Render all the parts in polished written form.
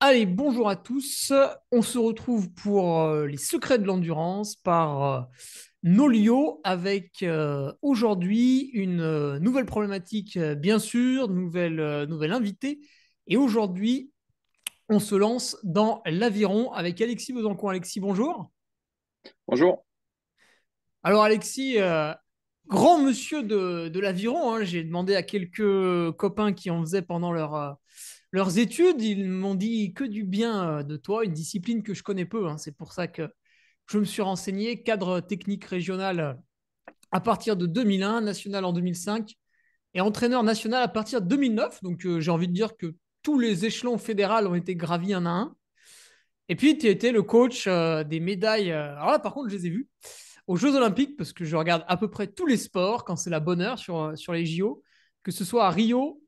Allez, bonjour à tous. On se retrouve pour les secrets de l'endurance par Nolio avec aujourd'hui une nouvelle problématique, bien sûr, nouvelle invitée. Et aujourd'hui, on se lance dans l'aviron avec Alexis Besançon. Alexis, bonjour. Bonjour. Alors Alexis, grand monsieur de l'aviron, hein, j'ai demandé à quelques copains qui en faisaient pendant leurs études, ils m'ont dit que du bien de toi, une discipline que je connais peu, hein. C'est pour ça que je me suis renseigné, cadre technique régional à partir de 2001, national en 2005 et entraîneur national à partir de 2009. Donc j'ai envie de dire que tous les échelons fédéraux ont été gravis un à un. Et puis tu étais le coach des médailles. Alors là, par contre, je les ai vus aux Jeux Olympiques, parce que je regarde à peu près tous les sports quand c'est la bonne heure sur les JO, que ce soit à Rio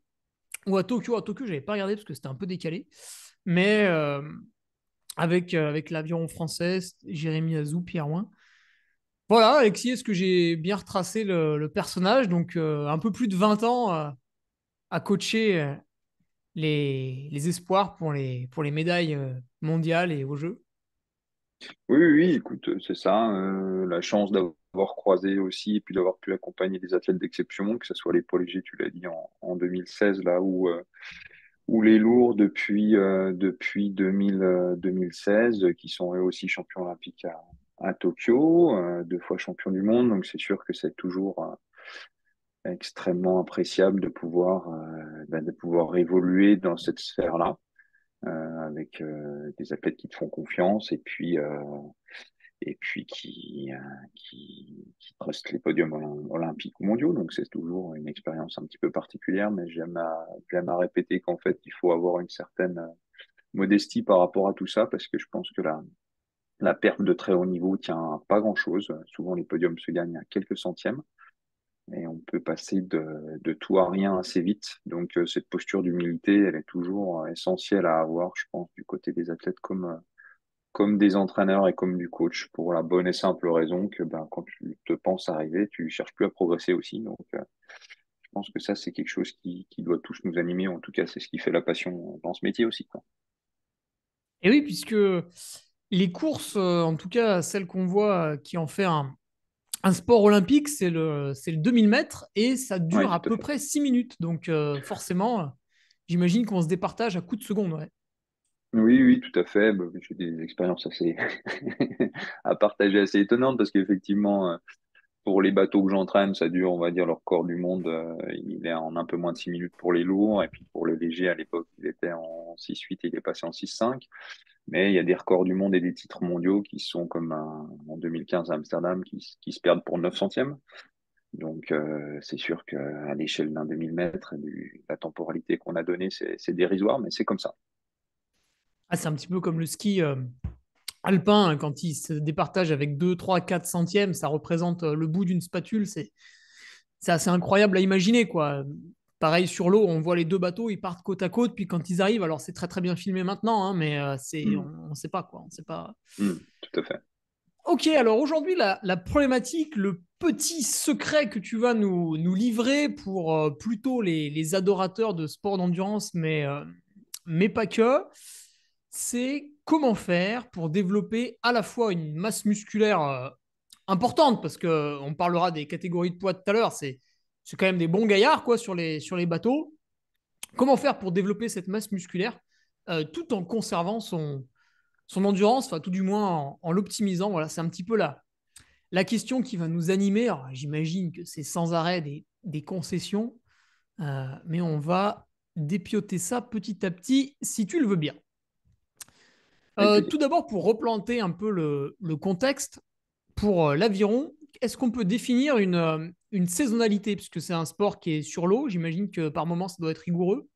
ou à Tokyo. À Tokyo, je n'avais pas regardé parce que c'était un peu décalé. Mais avec l'avion français, Jérémy Azou, Pierre Ouin. Voilà, Alexis, est-ce que j'ai bien retracé le personnage? Donc, un peu plus de 20 ans à coacher les espoirs pour les médailles mondiales et aux Jeux. Oui, oui, oui, écoute, c'est ça. La chance d'avoir croisé aussi et puis d'avoir pu accompagner des athlètes d'exception, que ce soit les poids légers, tu l'as dit, en 2016, là où les lourds depuis 2000, 2016, qui sont eux aussi champions olympiques à Tokyo, 2 fois champions du monde. Donc c'est sûr que c'est toujours extrêmement appréciable de pouvoir évoluer dans cette sphère-là. Avec des athlètes qui te font confiance et puis qui trustent les podiums olympiques ou mondiaux. Donc c'est toujours une expérience un petit peu particulière, mais j'aime à répéter qu'en fait il faut avoir une certaine modestie par rapport à tout ça, parce que je pense que la perte de très haut niveau tient à pas grand-chose. Souvent les podiums se gagnent à quelques centièmes. Et on peut passer de tout à rien assez vite. Donc, cette posture d'humilité, elle est toujours essentielle à avoir, je pense, du côté des athlètes comme des entraîneurs et comme du coach, pour la bonne et simple raison que ben, quand tu te penses arriver, tu cherches plus à progresser aussi. Donc, je pense que ça, c'est quelque chose qui doit tous nous animer. En tout cas, c'est ce qui fait la passion dans ce métier aussi, quoi. Et oui, puisque les courses, en tout cas celles qu'on voit qui en fait un sport olympique, c'est le 2000 mètres et ça Oui, dure à tout à peu fait. près 6 minutes. Donc forcément, j'imagine qu'on se départage à coups de seconde. Ouais. Oui, oui, tout à fait. Bah, j'ai des expériences assez à partager, assez étonnantes, parce qu'effectivement, pour les bateaux que j'entraîne, ça dure, on va dire, leur corps du monde, il est en un peu moins de 6 minutes pour les lourds. Et puis pour le léger, à l'époque, il était en 6,8 et il est passé en 6,5. Mais il y a des records du monde et des titres mondiaux qui sont comme en 2015 à Amsterdam, qui se perdent pour 9 centièmes. Donc c'est sûr qu'à l'échelle d'un 2000 mètres, la temporalité qu'on a donnée, c'est dérisoire, mais c'est comme ça. Ah, c'est un petit peu comme le ski alpin, hein, quand il se départage avec 2, 3, 4 centièmes, ça représente le bout d'une spatule. C'est assez incroyable à imaginer, quoi. Pareil sur l'eau, on voit les deux bateaux, ils partent côte à côte, puis quand ils arrivent, alors c'est très très bien filmé maintenant, hein, mais on Hmm, ne sait pas quoi, on sait pas. tout à fait. Ok, alors aujourd'hui, la problématique, le petit secret que tu vas nous livrer pour plutôt les adorateurs de sport d'endurance, mais pas que, c'est comment faire pour développer à la fois une masse musculaire importante, parce qu'on parlera des catégories de poids tout à l'heure, c'est quand même des bons gaillards quoi, sur les bateaux. Comment faire pour développer cette masse musculaire tout en conservant son endurance, enfin tout du moins en l'optimisant. Voilà, c'est un petit peu la question qui va nous animer. Alors, j'imagine que c'est sans arrêt des concessions, mais on va dépioter ça petit à petit, si tu le veux bien. Avec plaisir. Tout d'abord, pour replanter un peu le contexte, pour l'aviron, est-ce qu'on peut définir une saisonnalité, puisque c'est un sport qui est sur l'eau, j'imagine que par moment, ça doit être rigoureux.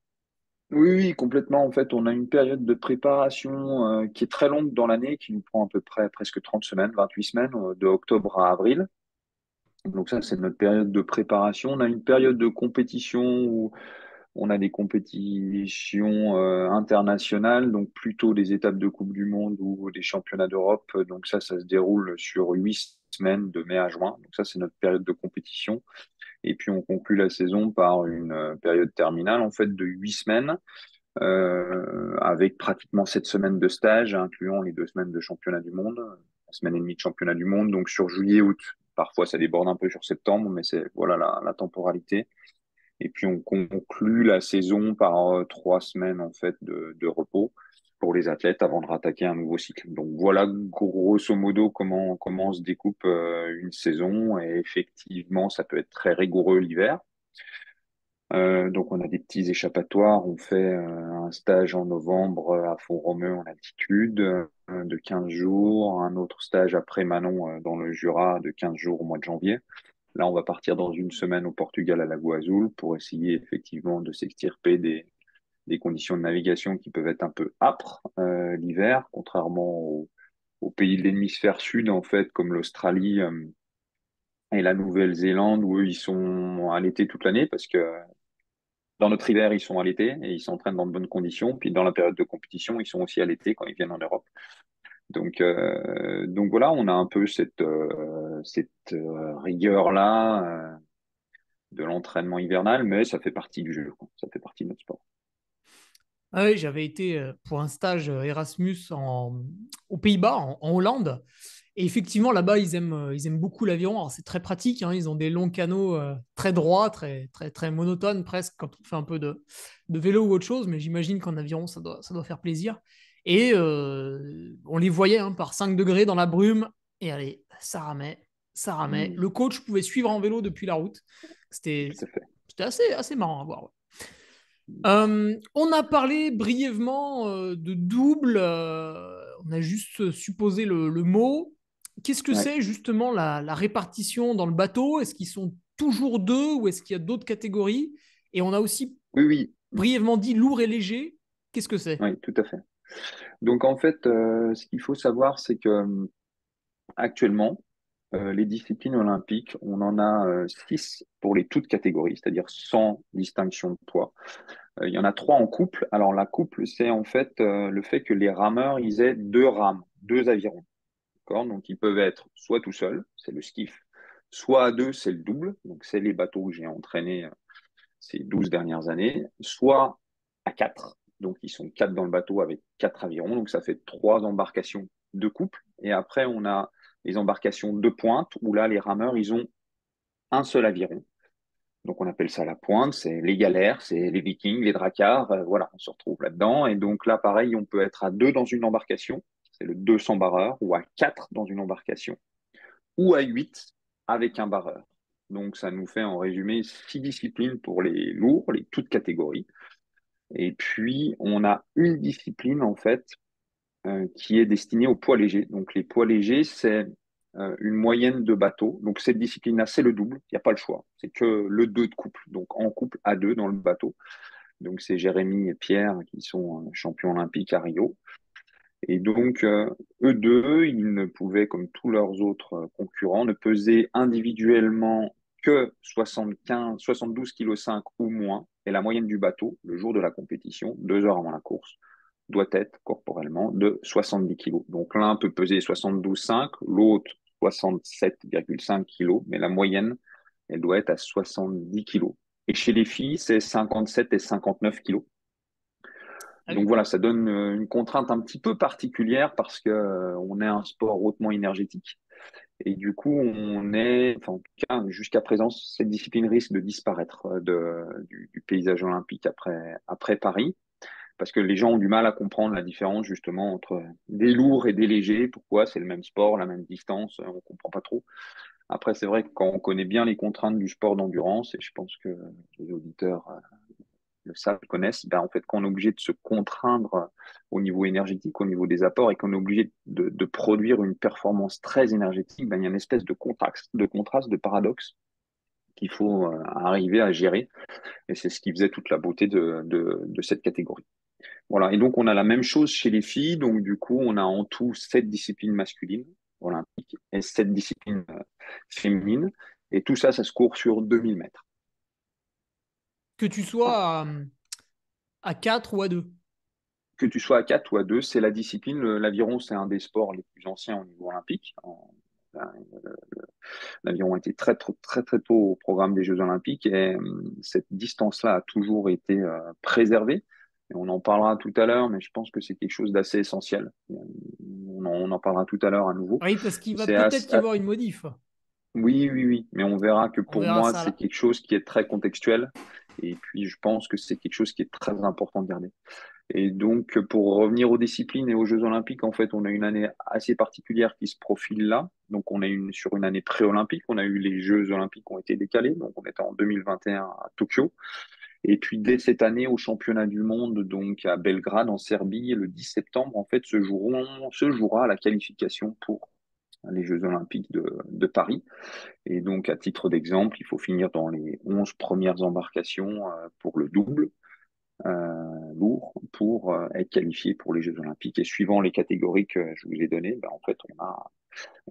Oui, oui, complètement. En fait, on a une période de préparation qui est très longue dans l'année, qui nous prend à peu près presque 30 semaines, 28 semaines, de octobre à avril. Donc ça, c'est notre période de préparation. On a une période de compétition où on a des compétitions internationales, donc plutôt des étapes de Coupe du Monde ou des championnats d'Europe. Donc ça se déroule sur 8 semaines, de mai à juin. Donc ça, c'est notre période de compétition. Et puis on conclut la saison par une période terminale, en fait, de 8 semaines avec pratiquement 7 semaines de stage, incluant les 2 semaines de championnat du monde, la semaine et demie de championnat du monde, donc sur juillet, août. Parfois, ça déborde un peu sur septembre, mais c'est voilà la temporalité. Et puis, on conclut la saison par 3 semaines en fait de repos pour les athlètes avant de rattaquer un nouveau cycle. Donc voilà grosso modo comment se découpe une saison. Et effectivement, ça peut être très rigoureux l'hiver. Donc on a des petits échappatoires. On fait un stage en novembre à Font-Romeu en altitude de 15 jours, un autre stage après Manon dans le Jura de 15 jours au mois de janvier. Là, on va partir dans une semaine au Portugal à Lago Azul pour essayer effectivement de s'extirper des conditions de navigation qui peuvent être un peu âpres l'hiver, contrairement aux pays de l'hémisphère sud, en fait, comme l'Australie et la Nouvelle-Zélande, où eux, ils sont à l'été toute l'année, parce que dans notre hiver, ils sont à l'été et ils s'entraînent dans de bonnes conditions. Puis dans la période de compétition, ils sont aussi à l'été quand ils viennent en Europe. Donc voilà, on a un peu cette rigueur-là de l'entraînement hivernal, mais ça fait partie du jeu, quoi. Ça fait partie de notre sport. Ah oui, j'avais été pour un stage Erasmus aux Pays-Bas, en Hollande. Et effectivement, là-bas, ils aiment beaucoup l'aviron. Alors, c'est très pratique, hein. Ils ont des longs canaux très droits, très, très, très monotones presque quand on fait un peu de vélo ou autre chose. Mais j'imagine qu'en aviron, ça doit faire plaisir. Et on les voyait hein, par 5 degrés dans la brume. Et allez, ça ramait, ça ramait. Mmh, Le coach pouvait suivre en vélo depuis la route. C'était tout à fait. c'était assez marrant à voir. Ouais. On a parlé brièvement de double, on a juste supposé le mot. Qu'est-ce que Ouais. c'est justement la répartition dans le bateau? Est-ce qu'ils sont toujours deux ou est-ce qu'il y a d'autres catégories? Et on a aussi Oui, oui, brièvement dit lourd et léger. Qu'est-ce que c'est? oui, tout à fait. Donc en fait, ce qu'il faut savoir, c'est que actuellement, les disciplines olympiques, on en a 6 pour les toutes catégories, c'est-à-dire sans distinction de poids. Il y en a 3 en couple. Alors la couple, c'est en fait le fait que les rameurs, ils aient 2 rames, 2 avirons. D'accord. Donc ils peuvent être soit tout seuls, c'est le skiff, soit à deux, c'est le double. Donc c'est les bateaux que j'ai entraînés ces 12 dernières années, soit à 4. Donc ils sont 4 dans le bateau avec 4 avirons. Donc ça fait 3 embarcations de couple. Et après, on a les embarcations de pointe où là, les rameurs, ils ont un seul aviron. Donc on appelle ça la pointe, c'est les galères, c'est les vikings, les dracars, voilà, on se retrouve là-dedans. Et donc là, pareil, on peut être à 2 dans une embarcation, c'est le 200 barreur, ou à 4 dans une embarcation, ou à 8 avec un barreur. Donc ça nous fait en résumé 6 disciplines pour les lourds, les toutes catégories. Et puis on a une discipline en fait qui est destinée aux poids légers. Donc les poids légers, c'est une moyenne de bateaux. Donc cette discipline-là, c'est le double, il n'y a pas le choix. C'est que le 2 de couple, donc en couple à 2 dans le bateau. Donc c'est Jérémy et Pierre qui sont champions olympiques à Rio. Et donc eux deux, ils ne pouvaient, comme tous leurs autres concurrents, ne peser individuellement que 75, 72,5 kg ou moins. Et la moyenne du bateau, le jour de la compétition, 2 heures avant la course, doit être corporellement de 70 kilos. Donc l'un peut peser 72,5, l'autre 67,5 kilos, mais la moyenne, elle doit être à 70 kilos. Et chez les filles, c'est 57 et 59 kilos. Ah Donc oui. voilà, ça donne une contrainte un petit peu particulière parce que on est un sport hautement énergétique. Et du coup, enfin, en tout cas, jusqu'à présent, cette discipline risque de disparaître du paysage olympique après Paris parce que les gens ont du mal à comprendre la différence justement entre des lourds et des légers. Pourquoi c'est le même sport, la même distance, on comprend pas trop. Après, c'est vrai que quand on connaît bien les contraintes du sport d'endurance, et je pense que les auditeurs le savent, le connaissent, ben, en fait, quand on est obligé de se contraindre au niveau énergétique, au niveau des apports, et qu'on est obligé de produire une performance très énergétique, ben, il y a une espèce de contraste, de paradoxe qu'il faut arriver à gérer. Et c'est ce qui faisait toute la beauté de cette catégorie. Voilà. Et donc, on a la même chose chez les filles. Donc, du coup, on a en tout 7 disciplines masculines olympiques et 7 disciplines féminines. Et tout ça, ça se court sur 2000 mètres. Que tu Voilà. sois à 4 ou à 2. Que tu sois à 4 ou à 2, c'est la discipline. L'aviron, c'est un des sports les plus anciens au niveau olympique. L'aviron a été très, très, très, très tôt au programme des Jeux olympiques et cette distance-là a toujours été préservée. Et on en parlera tout à l'heure, mais je pense que c'est quelque chose d'assez essentiel. On en parlera tout à l'heure à nouveau. Oui, parce qu'il va C'est peut-être y avoir une modif. oui, oui, oui, mais on verra que On pour verra moi, ça c'est là. quelque chose qui est très contextuel. Et puis, je pense que c'est quelque chose qui est très important de garder. Et donc, pour revenir aux disciplines et aux Jeux Olympiques, en fait, on a une année assez particulière qui se profile là. Donc, on est sur une année pré-olympique. On a eu les Jeux Olympiques qui ont été décalés. Donc, on était en 2021 à Tokyo. Et puis, dès cette année, au championnat du monde, donc à Belgrade, en Serbie, le 10 septembre, en fait, se jouera la qualification pour les Jeux Olympiques de Paris. Et donc, à titre d'exemple, il faut finir dans les 11 premières embarcations pour le double lourd pour être qualifié pour les Jeux Olympiques. Et suivant les catégories que je vous ai données, ben, en fait,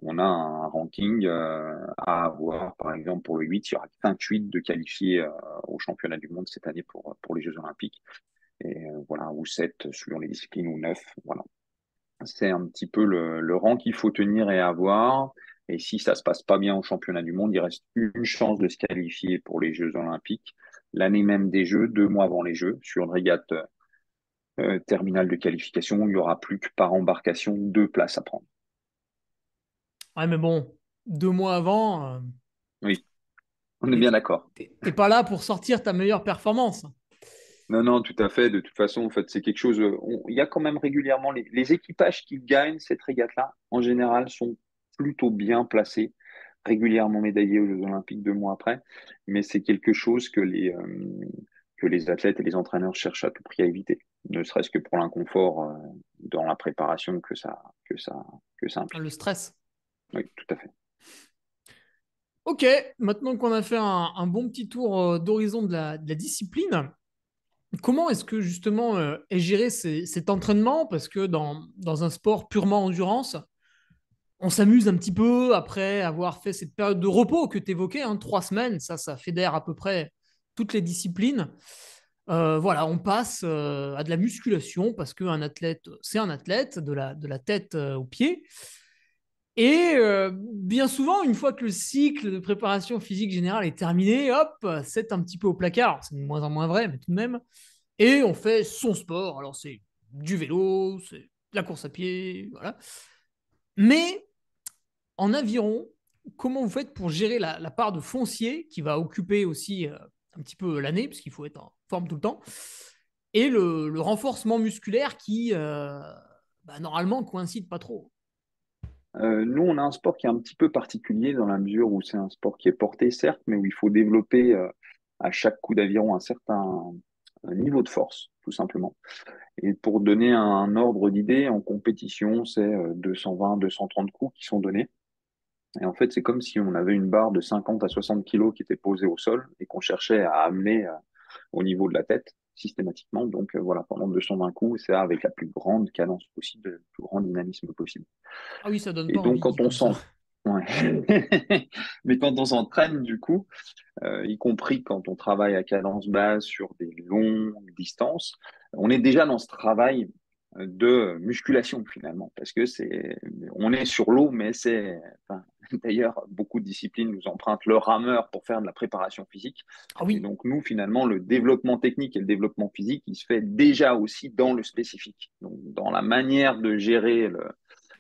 on a un ranking à avoir. Par exemple, pour le 8, il y aura 28 de qualifiés au championnat du monde cette année pour les Jeux Olympiques. Et voilà, ou 7 suivant les disciplines, ou 9. Voilà. C'est un petit peu le rang qu'il faut tenir et avoir. Et si ça se passe pas bien au championnat du monde, il reste une chance de se qualifier pour les Jeux Olympiques. L'année même des Jeux, 2 mois avant les Jeux, sur une régate terminale de qualification, il y aura plus que par embarcation 2 places à prendre. Ouais, mais bon, 2 mois avant, Oui, on est t'es bien d'accord. t'es pas là pour sortir ta meilleure performance. Non, non, tout à fait. De toute façon, en fait, c'est quelque chose. Il y a quand même régulièrement les équipages qui gagnent cette régate-là, en général, sont plutôt bien placés, régulièrement médaillés aux Jeux Olympiques 2 mois après. Mais c'est quelque chose que les athlètes et les entraîneurs cherchent à tout prix à éviter, ne serait-ce que pour l'inconfort dans la préparation que ça Le implique. stress. Oui, tout à fait. Ok, maintenant qu'on a fait un bon petit tour d'horizon de la discipline, comment est-ce que justement est géré cet entraînement? Parce que dans un sport purement endurance, on s'amuse un petit peu après avoir fait cette période de repos que tu évoquais, hein, 3 semaines, ça fédère à peu près toutes les disciplines. Voilà, on passe à de la musculation parce qu'un athlète, c'est un athlète, de la tête aux pieds. Et bien souvent, une fois que le cycle de préparation physique générale est terminé, hop, c'est un petit peu au placard. Alors, c'est de moins en moins vrai, mais tout de même. Et on fait son sport. Alors, c'est du vélo, c'est de la course à pied, voilà. Mais en aviron, comment vous faites pour gérer la part de foncier qui va occuper aussi un petit peu l'année, parce qu'il faut être en forme tout le temps, et le renforcement musculaire qui, bah, normalement, coïncide pas trop. Nous, on a un sport qui est un petit peu particulier dans la mesure où c'est un sport qui est porté, certes, mais où il faut développer à chaque coup d'aviron un certain niveau de force, tout simplement. Et pour donner un ordre d'idée, en compétition, c'est 220, 230 coups qui sont donnés. Et en fait, c'est comme si on avait une barre de 50 à 60 kilos qui était posée au sol et qu'on cherchait à amener au niveau de la tête systématiquement. Donc voilà, pendant 220 coups, c'est avec la plus grande cadence possible, le plus grand dynamisme possible. Ah oui, ça donne Et pas donc, envie dit quand on comme ça. sent... Ouais. Mais quand on s'entraîne, du coup, y compris quand on travaille à cadence basse sur des longues distances, on est déjà dans ce travail de musculation finalement, parce que on est sur l'eau, mais enfin, d'ailleurs, beaucoup de disciplines nous empruntent le rameur pour faire de la préparation physique. Ah Et oui, donc, nous, finalement, le développement technique et le développement physique, il se fait déjà aussi dans le spécifique. Donc, dans la manière de gérer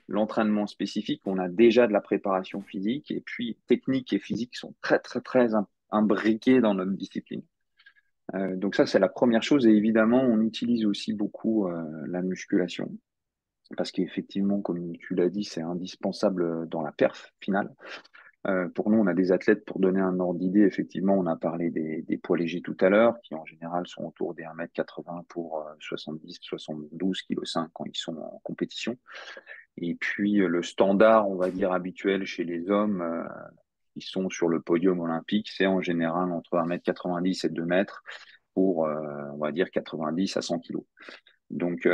l'entraînement spécifique, on a déjà de la préparation physique et puis technique et physique sont très, très, très imbriqués dans notre discipline. Donc ça, c'est la première chose. Et évidemment, on utilise aussi beaucoup la musculation parce qu'effectivement, comme tu l'as dit, c'est indispensable dans la perf finale. Pour nous, on a des athlètes, pour donner un ordre d'idée, effectivement, on a parlé des poids légers tout à l'heure, qui en général sont autour des 1,80 m pour 70-72,5 kg quand ils sont en compétition. Et puis le standard, on va dire, habituel chez les hommes qui sont sur le podium olympique, c'est en général entre 1,90 m et 2 mètres pour, on va dire, 90 à 100 kilos. Donc,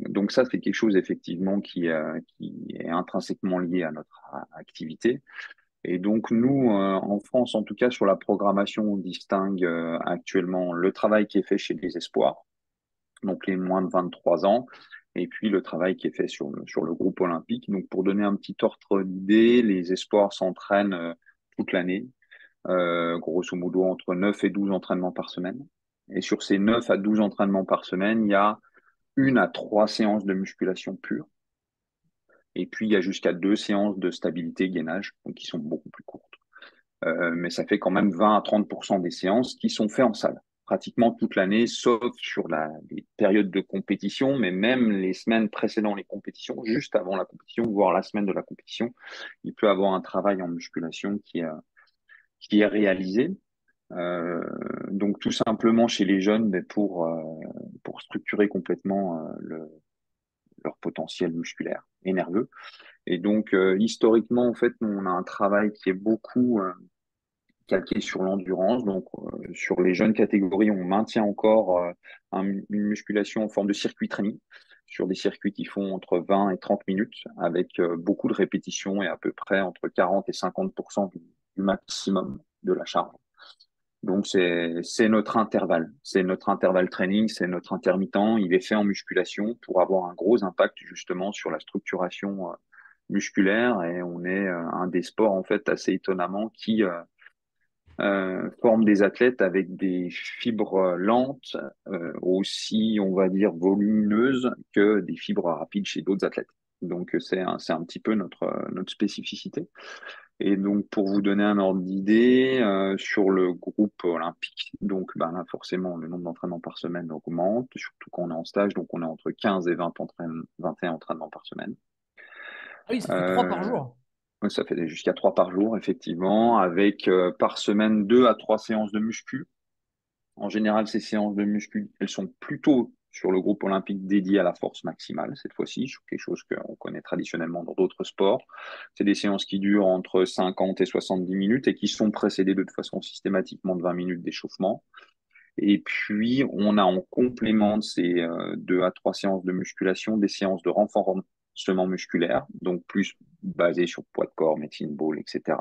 donc ça, c'est quelque chose effectivement qui est intrinsèquement lié à notre activité. Et donc nous, en France, en tout cas, sur la programmation, on distingue actuellement le travail qui est fait chez les espoirs, donc les moins de 23 ans, et puis le travail qui est fait sur le groupe olympique. Donc pour donner un petit ordre d'idée, les espoirs s'entraînent toute l'année, grosso modo entre 9 et 12 entraînements par semaine. Et sur ces 9 à 12 entraînements par semaine, il y a 1 à 3 séances de musculation pure. Et puis, il y a jusqu'à 2 séances de stabilité gainage, donc qui sont beaucoup plus courtes. Mais ça fait quand même 20 à 30% des séances qui sont faites en salle, pratiquement toute l'année, sauf sur les périodes de compétition, mais même les semaines précédant les compétitions, juste avant la compétition, voire la semaine de la compétition, il peut avoir un travail en musculation qui est réalisé. Euh, donc tout simplement chez les jeunes, mais pour structurer complètement leur potentiel musculaire et nerveux. Et donc historiquement, en fait, nous, on a un travail qui est beaucoup calqué sur l'endurance. Donc, sur les jeunes catégories, on maintient encore une musculation en forme de circuit training, sur des circuits qui font entre 20 et 30 minutes, avec beaucoup de répétitions et à peu près entre 40 et 50% du maximum de la charge. Donc, c'est notre intervalle. C'est notre intervalle training, c'est notre intermittent. Il est fait en musculation pour avoir un gros impact justement sur la structuration musculaire. Et on est un des sports, en fait, assez étonnamment, qui forme des athlètes avec des fibres lentes, aussi, on va dire, volumineuses que des fibres rapides chez d'autres athlètes. Donc, c'est un petit peu notre spécificité. Et donc, pour vous donner un ordre d'idée, sur le groupe olympique, donc ben là, forcément, le nombre d'entraînements par semaine augmente, surtout quand on est en stage, donc on est entre 15 et 21 entraînements par semaine. Ah oui, ça fait 3 par Euh, jour. Ouais, ça fait jusqu'à 3 par jour, effectivement, avec par semaine 2 à 3 séances de muscu. En général, ces séances de muscu, elles sont plutôt sur le groupe olympique dédié à la force maximale, cette fois-ci, quelque chose qu'on connaît traditionnellement dans d'autres sports. C'est des séances qui durent entre 50 et 70 minutes et qui sont précédées de toute façon systématiquement de 20 minutes d'échauffement. Et puis, on a en complément de ces 2 à 3 séances de musculation, des séances de renforcement musculaire, donc plus basées sur poids de corps, médecine ball, etc.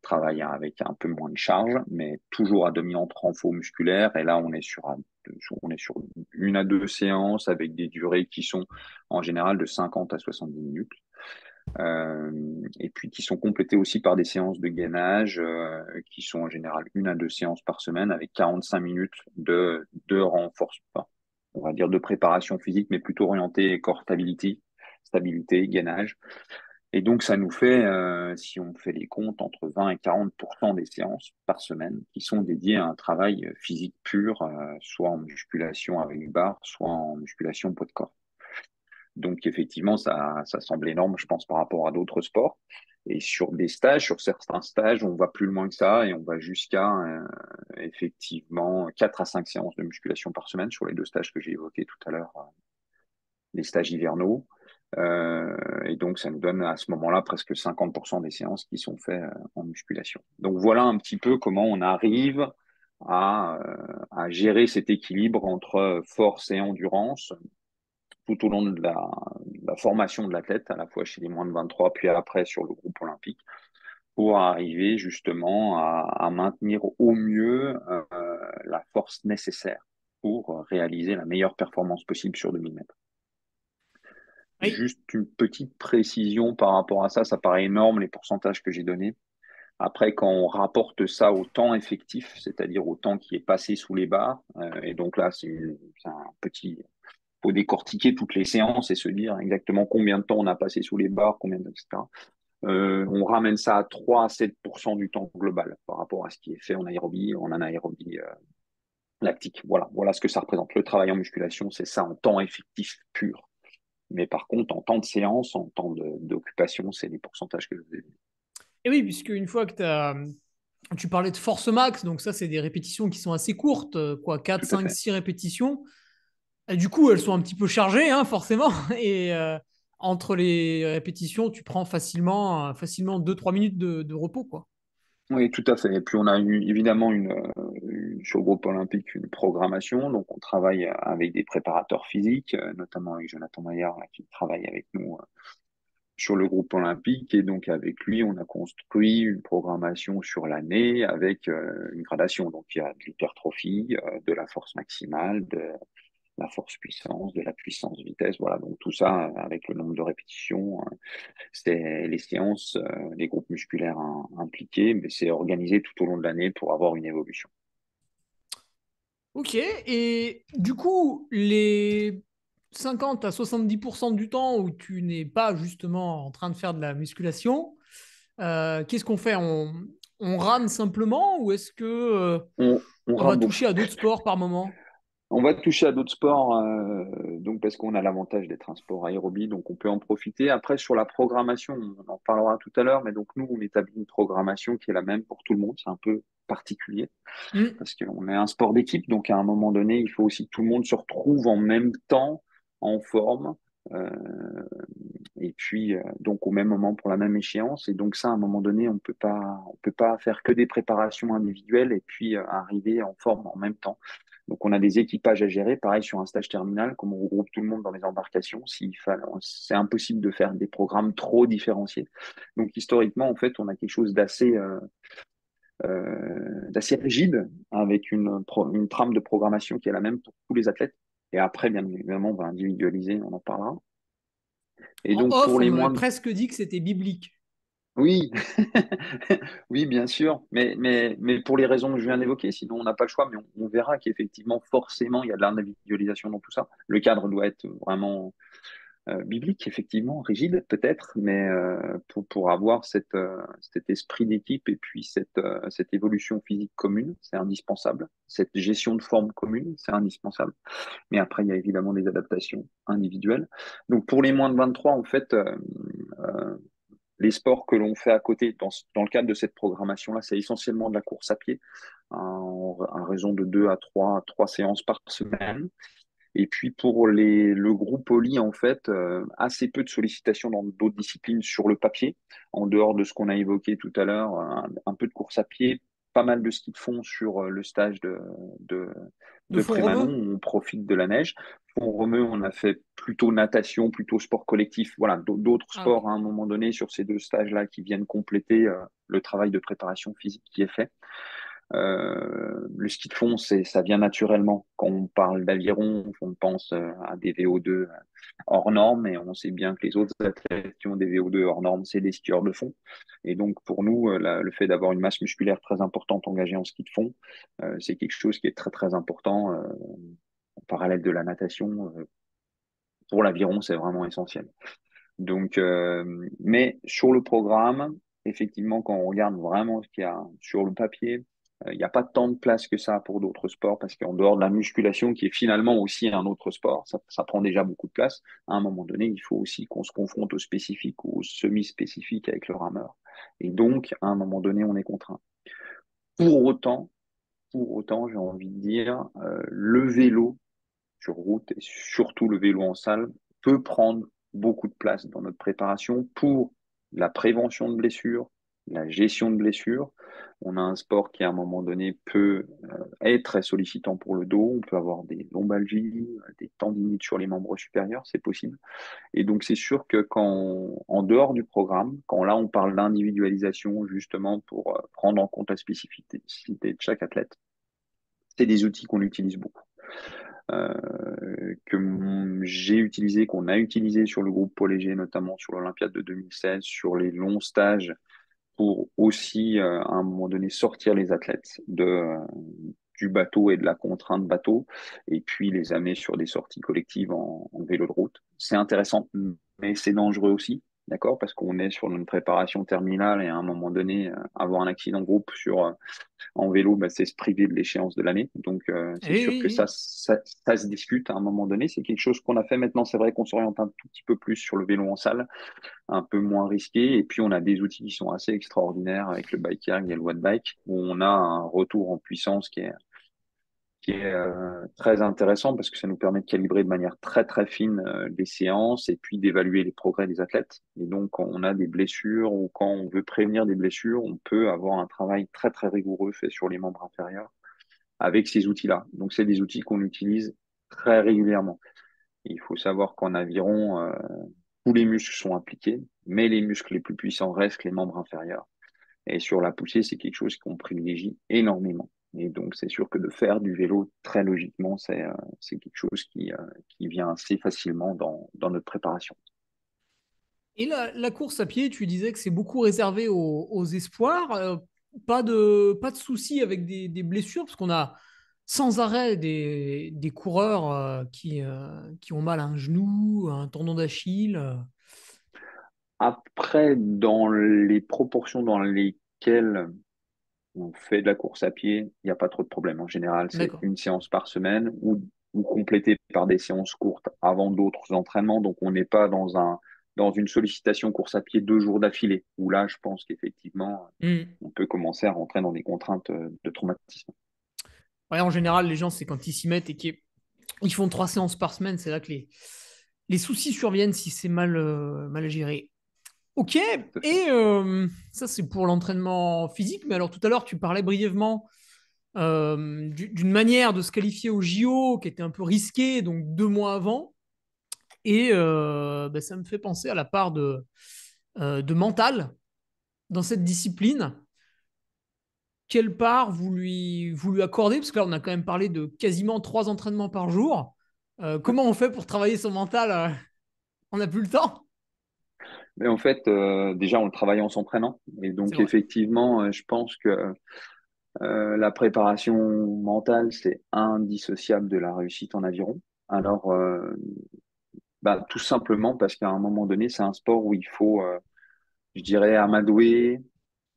Travail avec un peu moins de charge, mais toujours à dominante renfort musculaire. Et là, on est sur 1 à 2 séances avec des durées qui sont en général de 50 à 70 minutes. Et puis qui sont complétés aussi par des séances de gainage qui sont en général 1 à 2 séances par semaine avec 45 minutes de renforcement, on va dire de préparation physique, mais plutôt orientée corps stabilité, gainage. Et donc ça nous fait, si on fait les comptes, entre 20 et 40% des séances par semaine qui sont dédiées à un travail physique pur, soit en musculation avec barre, soit en musculation poids de corps. Donc effectivement, ça semble énorme, je pense, par rapport à d'autres sports. Et sur certains stages, on va plus loin que ça et on va jusqu'à effectivement 4 à 5 séances de musculation par semaine sur les 2 stages que j'ai évoqués tout à l'heure, les stages hivernaux. Et donc, ça nous donne à ce moment-là presque 50% des séances qui sont faites en musculation. Donc, voilà un petit peu comment on arrive à gérer cet équilibre entre force et endurance tout au long de la formation de l'athlète, à la fois chez les moins de 23, puis après sur le groupe olympique, pour arriver justement à maintenir au mieux la force nécessaire pour réaliser la meilleure performance possible sur 2000 mètres. Oui. Juste une petite précision par rapport à ça, ça paraît énorme les pourcentages que j'ai donnés. Après, quand on rapporte ça au temps effectif, c'est-à-dire au temps qui est passé sous les barres, et donc là, c'est un petit, faut décortiquer toutes les séances et se dire exactement combien de temps on a passé sous les barres, etc. On ramène ça à 3 à 7% du temps global par rapport à ce qui est fait en anaérobie lactique. Voilà ce que ça représente. Le travail en musculation, c'est ça en temps effectif pur. Mais par contre, en temps de séance, en temps d'occupation, c'est les pourcentages que je vous ai dit. Et oui, puisque une fois que tu parlais de force max, donc ça, c'est des répétitions qui sont assez courtes, quoi, 4, Tout à 5, fait. 6 répétitions. Et du coup, elles sont un petit peu chargées, hein, forcément. Et entre les répétitions, tu prends facilement 2-3 minutes de repos, quoi. Oui, tout à fait. Et puis on a eu évidemment sur le groupe olympique une programmation. Donc on travaille avec des préparateurs physiques, notamment avec Jonathan Maillard là, qui travaille avec nous sur le groupe olympique. Et donc avec lui, on a construit une programmation sur l'année avec une gradation. Donc il y a de l'hypertrophie, de la force maximale, de la force puissance, de la puissance vitesse. Voilà, donc tout ça avec le nombre de répétitions. C'est les séances, les groupes musculaires impliqués, mais c'est organisé tout au long de l'année pour avoir une évolution. Ok, et du coup, les 50 à 70% du temps où tu n'es pas justement en train de faire de la musculation, qu'est-ce qu'on fait? On rame simplement ou est-ce que On on va rame toucher beaucoup. à d'autres sports par moment? On va toucher à d'autres sports, donc parce qu'on a l'avantage d'être un sport aérobie, donc on peut en profiter. Après, sur la programmation, on en parlera tout à l'heure, mais donc nous, on établit une programmation qui est la même pour tout le monde. C'est un peu particulier Hmm. parce qu'on est un sport d'équipe, donc à un moment donné, il faut aussi que tout le monde se retrouve en même temps, en forme, euh, et puis donc au même moment pour la même échéance. Et donc ça, à un moment donné, on peut pas faire que des préparations individuelles et puis arriver en forme en même temps. Donc, on a des équipages à gérer. Pareil, sur un stage terminal, comme on regroupe tout le monde dans les embarcations, c'est impossible de faire des programmes trop différenciés. Donc, historiquement, en fait, on a quelque chose d'assez rigide avec une trame de programmation qui est la même pour tous les athlètes. Et après, bien évidemment, on va individualiser, on en parlera. Et En donc, off, pour on les m'avait moins de... presque dit que c'était biblique. Oui, oui, bien sûr, mais pour les raisons que je viens d'évoquer, sinon on n'a pas le choix, mais on verra qu'effectivement, forcément, il y a de l'individualisation dans tout ça. Le cadre doit être vraiment biblique, effectivement, rigide peut-être, mais pour avoir cet esprit d'équipe et puis cette évolution physique commune, c'est indispensable. Cette gestion de forme commune, c'est indispensable. Mais après, il y a évidemment des adaptations individuelles. Donc pour les moins de 23, en fait, euh, les sports que l'on fait à côté dans le cadre de cette programmation-là, c'est essentiellement de la course à pied, en raison de deux à trois séances par semaine. Et puis pour le groupe poly, en fait, assez peu de sollicitations dans d'autres disciplines sur le papier, en dehors de ce qu'on a évoqué tout à l'heure, un peu de course à pied, pas mal de ski de fond sur le stage de, De de fond Prémanon, romeu? où on profite de la neige. Pour Romeu, on a fait plutôt natation, plutôt sport collectif, voilà, d'autres Ah, ok. sports à un moment donné sur ces deux stages-là qui viennent compléter le travail de préparation physique qui est fait. Le ski de fond, ça vient naturellement. Quand on parle d'aviron, on pense à des VO2 hors normes, et on sait bien que les autres athlètes qui ont des VO2 hors normes, c'est des skieurs de fond. Et donc pour nous, le fait d'avoir une masse musculaire très importante engagée en ski de fond, c'est quelque chose qui est très très important en parallèle de la natation. Pour l'aviron, c'est vraiment essentiel. Donc, mais sur le programme, effectivement, quand on regarde vraiment ce qu'il y a sur le papier, il n'y a pas tant de place que ça pour d'autres sports parce qu'en dehors de la musculation, qui est finalement aussi un autre sport, ça prend déjà beaucoup de place. À un moment donné, il faut aussi qu'on se confronte aux spécifiques ou aux semi-spécifiques avec le rameur. Et donc, à un moment donné, on est contraint. Pour autant, pour autant, j'ai envie de dire, le vélo sur route et surtout le vélo en salle peut prendre beaucoup de place dans notre préparation pour la prévention de blessures, la gestion de blessures. On a un sport qui, à un moment donné, peut être très sollicitant pour le dos. On peut avoir des lombalgies, des tendinites sur les membres supérieurs, c'est possible. Et donc, c'est sûr que en dehors du programme, quand là, on parle d'individualisation, justement, pour prendre en compte la spécificité de chaque athlète, c'est des outils qu'on utilise beaucoup j'ai utilisé, qu'on a utilisé sur le groupe Paul Léger, notamment sur l'Olympiade de 2016, sur les longs stages, pour aussi, à un moment donné, sortir les athlètes du bateau et de la contrainte bateau, et puis les amener sur des sorties collectives en vélo de route. C'est intéressant, mais c'est dangereux aussi. D'accord? Parce qu'on est sur une préparation terminale et à un moment donné, avoir un accident de groupe en vélo, bah, c'est se priver de l'échéance de l'année. Donc, Eh c'est sûr oui, que oui. ça se discute à un moment donné. C'est quelque chose qu'on a fait maintenant. C'est vrai qu'on s'oriente un tout petit peu plus sur le vélo en salle, un peu moins risqué. Et puis, on a des outils qui sont assez extraordinaires avec le bike erg et le watt bike, où on a un retour en puissance qui est très intéressant parce que ça nous permet de calibrer de manière très très fine les séances et puis d'évaluer les progrès des athlètes. Et donc, quand on a des blessures ou quand on veut prévenir des blessures, on peut avoir un travail très très rigoureux fait sur les membres inférieurs avec ces outils-là. Donc, c'est des outils qu'on utilise très régulièrement. Il faut savoir qu'en aviron, tous les muscles sont impliqués, mais les muscles les plus puissants restent les membres inférieurs. Et sur la poussée, c'est quelque chose qu'on privilégie énormément. Et donc, c'est sûr que de faire du vélo, très logiquement, c'est quelque chose qui vient assez facilement dans notre préparation. Et la course à pied, tu disais que c'est beaucoup réservé aux espoirs. Pas de soucis avec des blessures, parce qu'on a sans arrêt des coureurs qui ont mal à un genou, à un tendon d'Achille. Après, dans les proportions dans lesquelles on fait de la course à pied, il n'y a pas trop de problème. En général, c'est D'accord. une séance par semaine ou complétée par des séances courtes avant d'autres entraînements. Donc, on n'est pas dans une sollicitation course à pied 2 jours d'affilée, où là, je pense qu'effectivement, Hmm. on peut commencer à rentrer dans des contraintes de traumatisme. Ouais, en général, les gens, c'est quand ils s'y mettent et qu'ils font 3 séances par semaine, c'est là que les soucis surviennent si c'est mal géré. Ok, Tout à fait. et ça c'est pour l'entraînement physique, mais alors tout à l'heure tu parlais brièvement d'une manière de se qualifier au JO qui était un peu risquée, donc 2 mois avant, et ben, ça me fait penser à la part de mental dans cette discipline. Quelle part vous lui accordez? Parce que là on a quand même parlé de quasiment 3 entraînements par jour. Ouais. Comment on fait pour travailler son mental? On n'a plus le temps. Mais en fait, déjà, on le travaille en s'entraînant. Et C'est donc, vrai. effectivement, je pense que la préparation mentale, c'est indissociable de la réussite en aviron. Alors, bah, tout simplement parce qu'à un moment donné, c'est un sport où il faut, je dirais, amadouer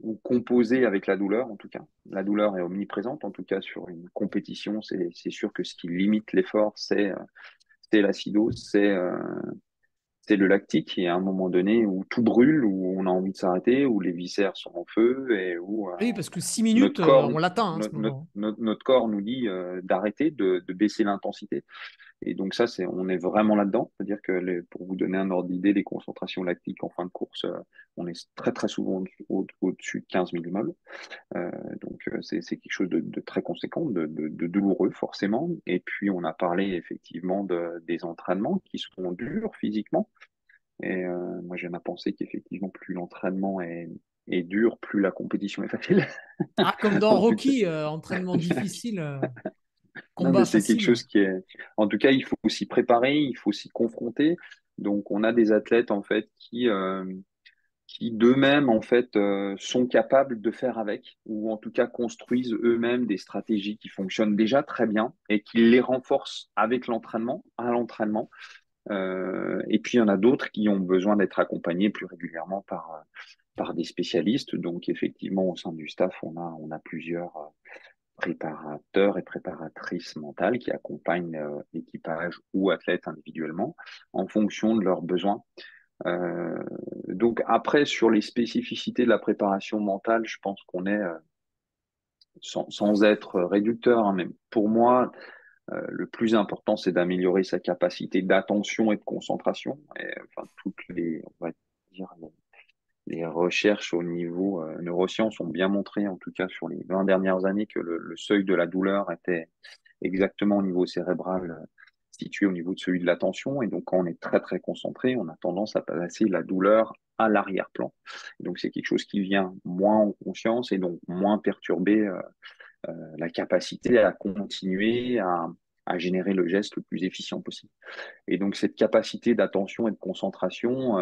ou composer avec la douleur, en tout cas. La douleur est omniprésente, en tout cas, sur une compétition. C'est sûr que ce qui limite l'effort, c'est l'acidose, c'est le lactique. Et à un moment donné où tout brûle, où on a envie de s'arrêter, où les viscères sont en feu et où Oui, parce que 6 minutes, on l'atteint à ce moment. notre corps nous dit d'arrêter, de baisser l'intensité. Et donc ça, on est vraiment là-dedans. C'est-à-dire que pour vous donner un ordre d'idée, les concentrations lactiques en fin de course, on est très très souvent au-dessus de 15 millimoles. Euh, donc c'est quelque chose de très conséquent, de douloureux forcément. Et puis on a parlé effectivement des entraînements qui sont durs physiquement. Et moi j'aime à penser qu'effectivement plus l'entraînement est dur, plus la compétition est facile. Ah, comme dans En tout cas, Rocky, entraînement difficile, non, mais combat c'est quelque facile. chose qui est. En tout cas, il faut s'y préparer, il faut s'y confronter. Donc, on a des athlètes en fait qui d'eux-mêmes en fait sont capables de faire avec, ou en tout cas construisent eux-mêmes des stratégies qui fonctionnent déjà très bien et qui les renforcent avec l'entraînement, à l'entraînement. Et puis, il y en a d'autres qui ont besoin d'être accompagnés plus régulièrement par des spécialistes. Donc, effectivement, au sein du staff, on a plusieurs préparateurs et préparatrices mentales qui accompagnent l'équipage ou athlètes individuellement en fonction de leurs besoins. Euh, donc après, sur les spécificités de la préparation mentale, je pense qu'on est, sans être réducteur, hein, mais pour moi, le plus important, c'est d'améliorer sa capacité d'attention et de concentration. Et, enfin, on va dire, les recherches au niveau neurosciences ont bien montré, en tout cas sur les 20 dernières années, que le seuil de la douleur était exactement au niveau cérébral, situé au niveau de celui de l'attention. Et donc, quand on est très, très concentré, on a tendance à placer la douleur à l'arrière-plan. Donc, c'est quelque chose qui vient moins en conscience et donc moins perturber la capacité à continuer à générer le geste le plus efficient possible. Et donc, cette capacité d'attention et de concentration,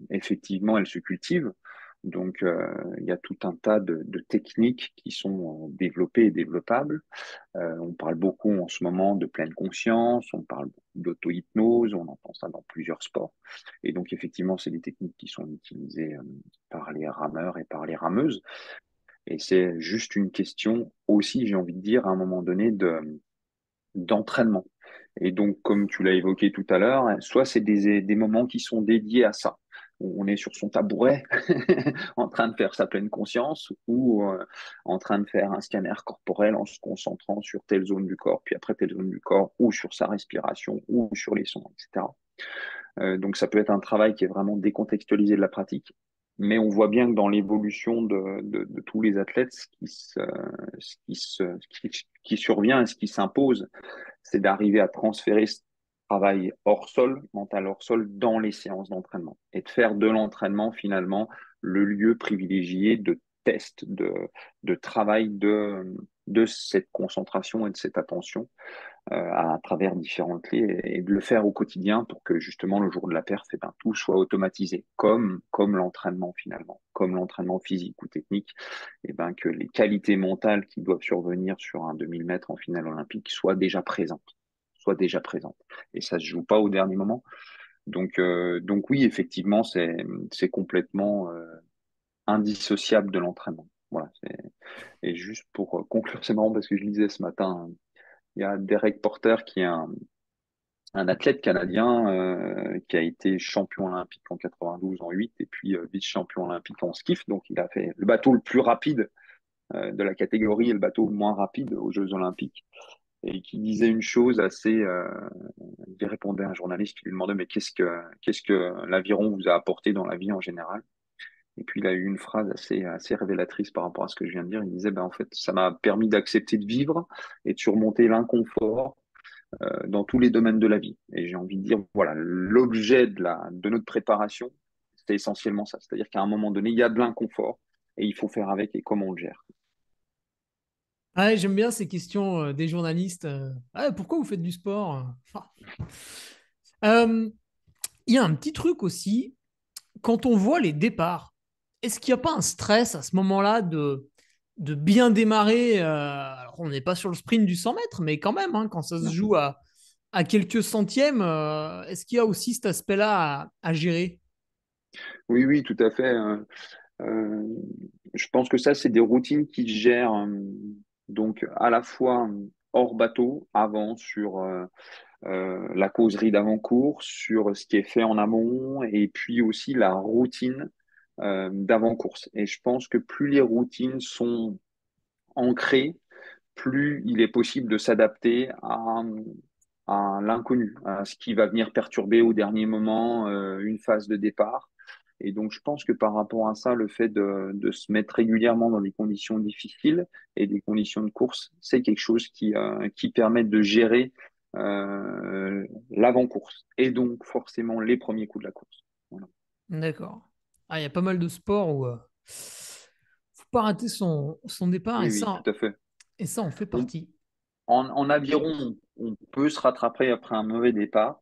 effectivement, elle se cultive. Donc, il y a tout un tas de techniques qui sont développées et développables. On parle beaucoup en ce moment de pleine conscience, on parle beaucoup d'auto-hypnose, on entend ça dans plusieurs sports. Et donc, effectivement, c'est des techniques qui sont utilisées par les rameurs et par les rameuses. Et c'est juste une question aussi, j'ai envie de dire, à un moment donné, d'entraînement. Et donc, comme tu l'as évoqué tout à l'heure, soit c'est des moments qui sont dédiés à ça. On est sur son tabouret en train de faire sa pleine conscience ou en train de faire un scanner corporel en se concentrant sur telle zone du corps, puis après telle zone du corps, ou sur sa respiration, ou sur les sons, etc. Donc ça peut être un travail qui est vraiment décontextualisé de la pratique, mais on voit bien que dans l'évolution de tous les athlètes, ce qui survient et ce qui s'impose, c'est d'arriver à transférer ce travail hors sol, mental hors sol, dans les séances d'entraînement et de faire de l'entraînement finalement le lieu privilégié de test, de travail, de cette concentration et de cette attention à travers différentes clés et de le faire au quotidien pour que justement le jour de la perf, eh ben, tout soit automatisé, comme l'entraînement finalement, comme l'entraînement physique ou technique, et ben, que les qualités mentales qui doivent survenir sur un 2000 mètres en finale olympique soient déjà présentes. Soient déjà présentes. Et ça se joue pas au dernier moment. Donc oui, effectivement, c'est complètement indissociable de l'entraînement. Voilà. Et juste pour conclure, c'est marrant parce que je lisais ce matin, il y a Derek Porter qui est un athlète canadien qui a été champion olympique en 92 en 8 et puis vice-champion olympique en skiff. Donc il a fait le bateau le plus rapide de la catégorie et le bateau le moins rapide aux Jeux olympiques. Et qui disait une chose assez, il répondait à un journaliste qui lui demandait mais qu'est-ce que l'aviron vous a apporté dans la vie en général? Et puis il a eu une phrase assez révélatrice par rapport à ce que je viens de dire. Il disait ben en fait ça m'a permis d'accepter de vivre et de surmonter l'inconfort dans tous les domaines de la vie. Et j'ai envie de dire, voilà, l'objet de notre préparation, c'est essentiellement ça. C'est-à-dire qu'à un moment donné, il y a de l'inconfort et il faut faire avec et comment on le gère. Ah, j'aime bien ces questions des journalistes. Ah, pourquoi vous faites du sport? Enfin, euh, il y a un petit truc aussi, quand on voit les départs, est-ce qu'il n'y a pas un stress à ce moment-là de bien démarrer alors, on n'est pas sur le sprint du 100 mètres, mais quand même, hein, quand ça se Non. joue à quelques centièmes, est-ce qu'il y a aussi cet aspect-là à gérer? Oui, oui, tout à fait. Euh, je pense que ça, c'est des routines qui se gèrent donc à la fois hors bateau, avant sur la causerie d'avant-course, sur ce qui est fait en amont, et puis aussi la routine d'avant-course. Et je pense que plus les routines sont ancrées, plus il est possible de s'adapter à l'inconnu, à ce qui va venir perturber au dernier moment une phase de départ. Et donc, je pense que par rapport à ça, le fait de se mettre régulièrement dans des conditions difficiles et des conditions de course, c'est quelque chose qui permet de gérer l'avant-course et donc forcément les premiers coups de la course. Voilà. D'accord. Ah, il y a pas mal de sports où faut pas rater son départ Oui, oui, tout à fait. et ça en fait On- partie. en aviron, on peut se rattraper après un mauvais départ,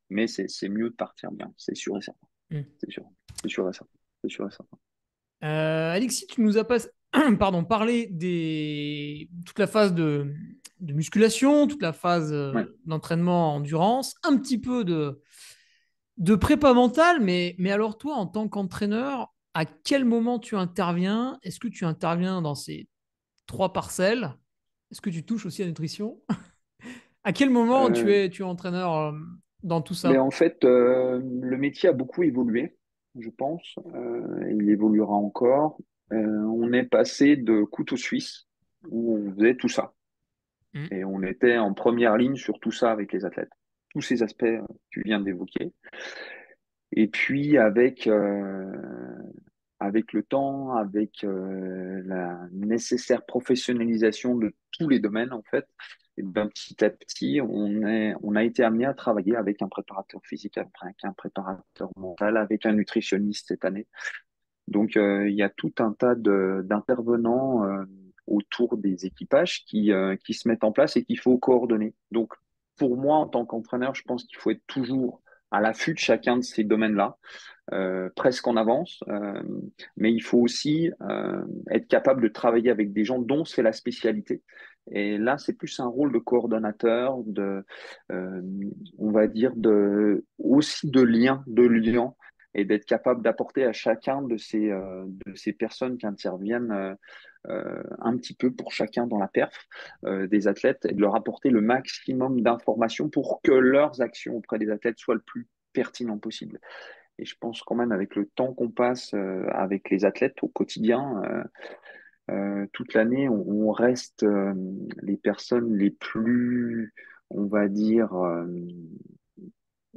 mais c'est mieux de partir bien, c'est sûr et certain. Hmm. C'est sûr. C'est sûr et certain. C'est sûr et certain. Alexis, tu nous as pas, pardon, parlé toute la phase de musculation, toute la phase Ouais. d'entraînement endurance, un petit peu de prépa mentale, mais alors toi, en tant qu'entraîneur, à quel moment tu interviens? Est-ce que tu interviens dans ces trois parcelles? Est-ce que tu touches aussi à la nutrition? À quel moment Euh, tu es entraîneur dans tout mais ça? en fait, le métier a beaucoup évolué, je pense. Et il évoluera encore. On est passé de couteau suisse, où on faisait tout ça. Hmm. Et on était en première ligne sur tout ça avec les athlètes. Tous ces aspects que tu viens d'évoquer. Et puis avec le temps, avec la nécessaire professionnalisation de tous les domaines, en fait, et ben, petit à petit, on a été amené à travailler avec un préparateur physique, avec un préparateur mental, avec un nutritionniste cette année. Donc, il y a tout un tas d'intervenants autour des équipages qui se mettent en place et qu'il faut coordonner. Donc, pour moi, en tant qu'entraîneur, je pense qu'il faut être toujours à l'affût de chacun de ces domaines-là, presque en avance, mais il faut aussi être capable de travailler avec des gens dont c'est la spécialité. Et là, c'est plus un rôle de coordonnateur, euh, on va dire, aussi de lien, et d'être capable d'apporter à chacun de ces personnes qui interviennent un petit peu pour chacun dans la perf des athlètes et de leur apporter le maximum d'informations pour que leurs actions auprès des athlètes soient le plus pertinent possible. Et je pense quand même avec le temps qu'on passe avec les athlètes au quotidien, toute l'année, on reste les personnes les plus, on va dire,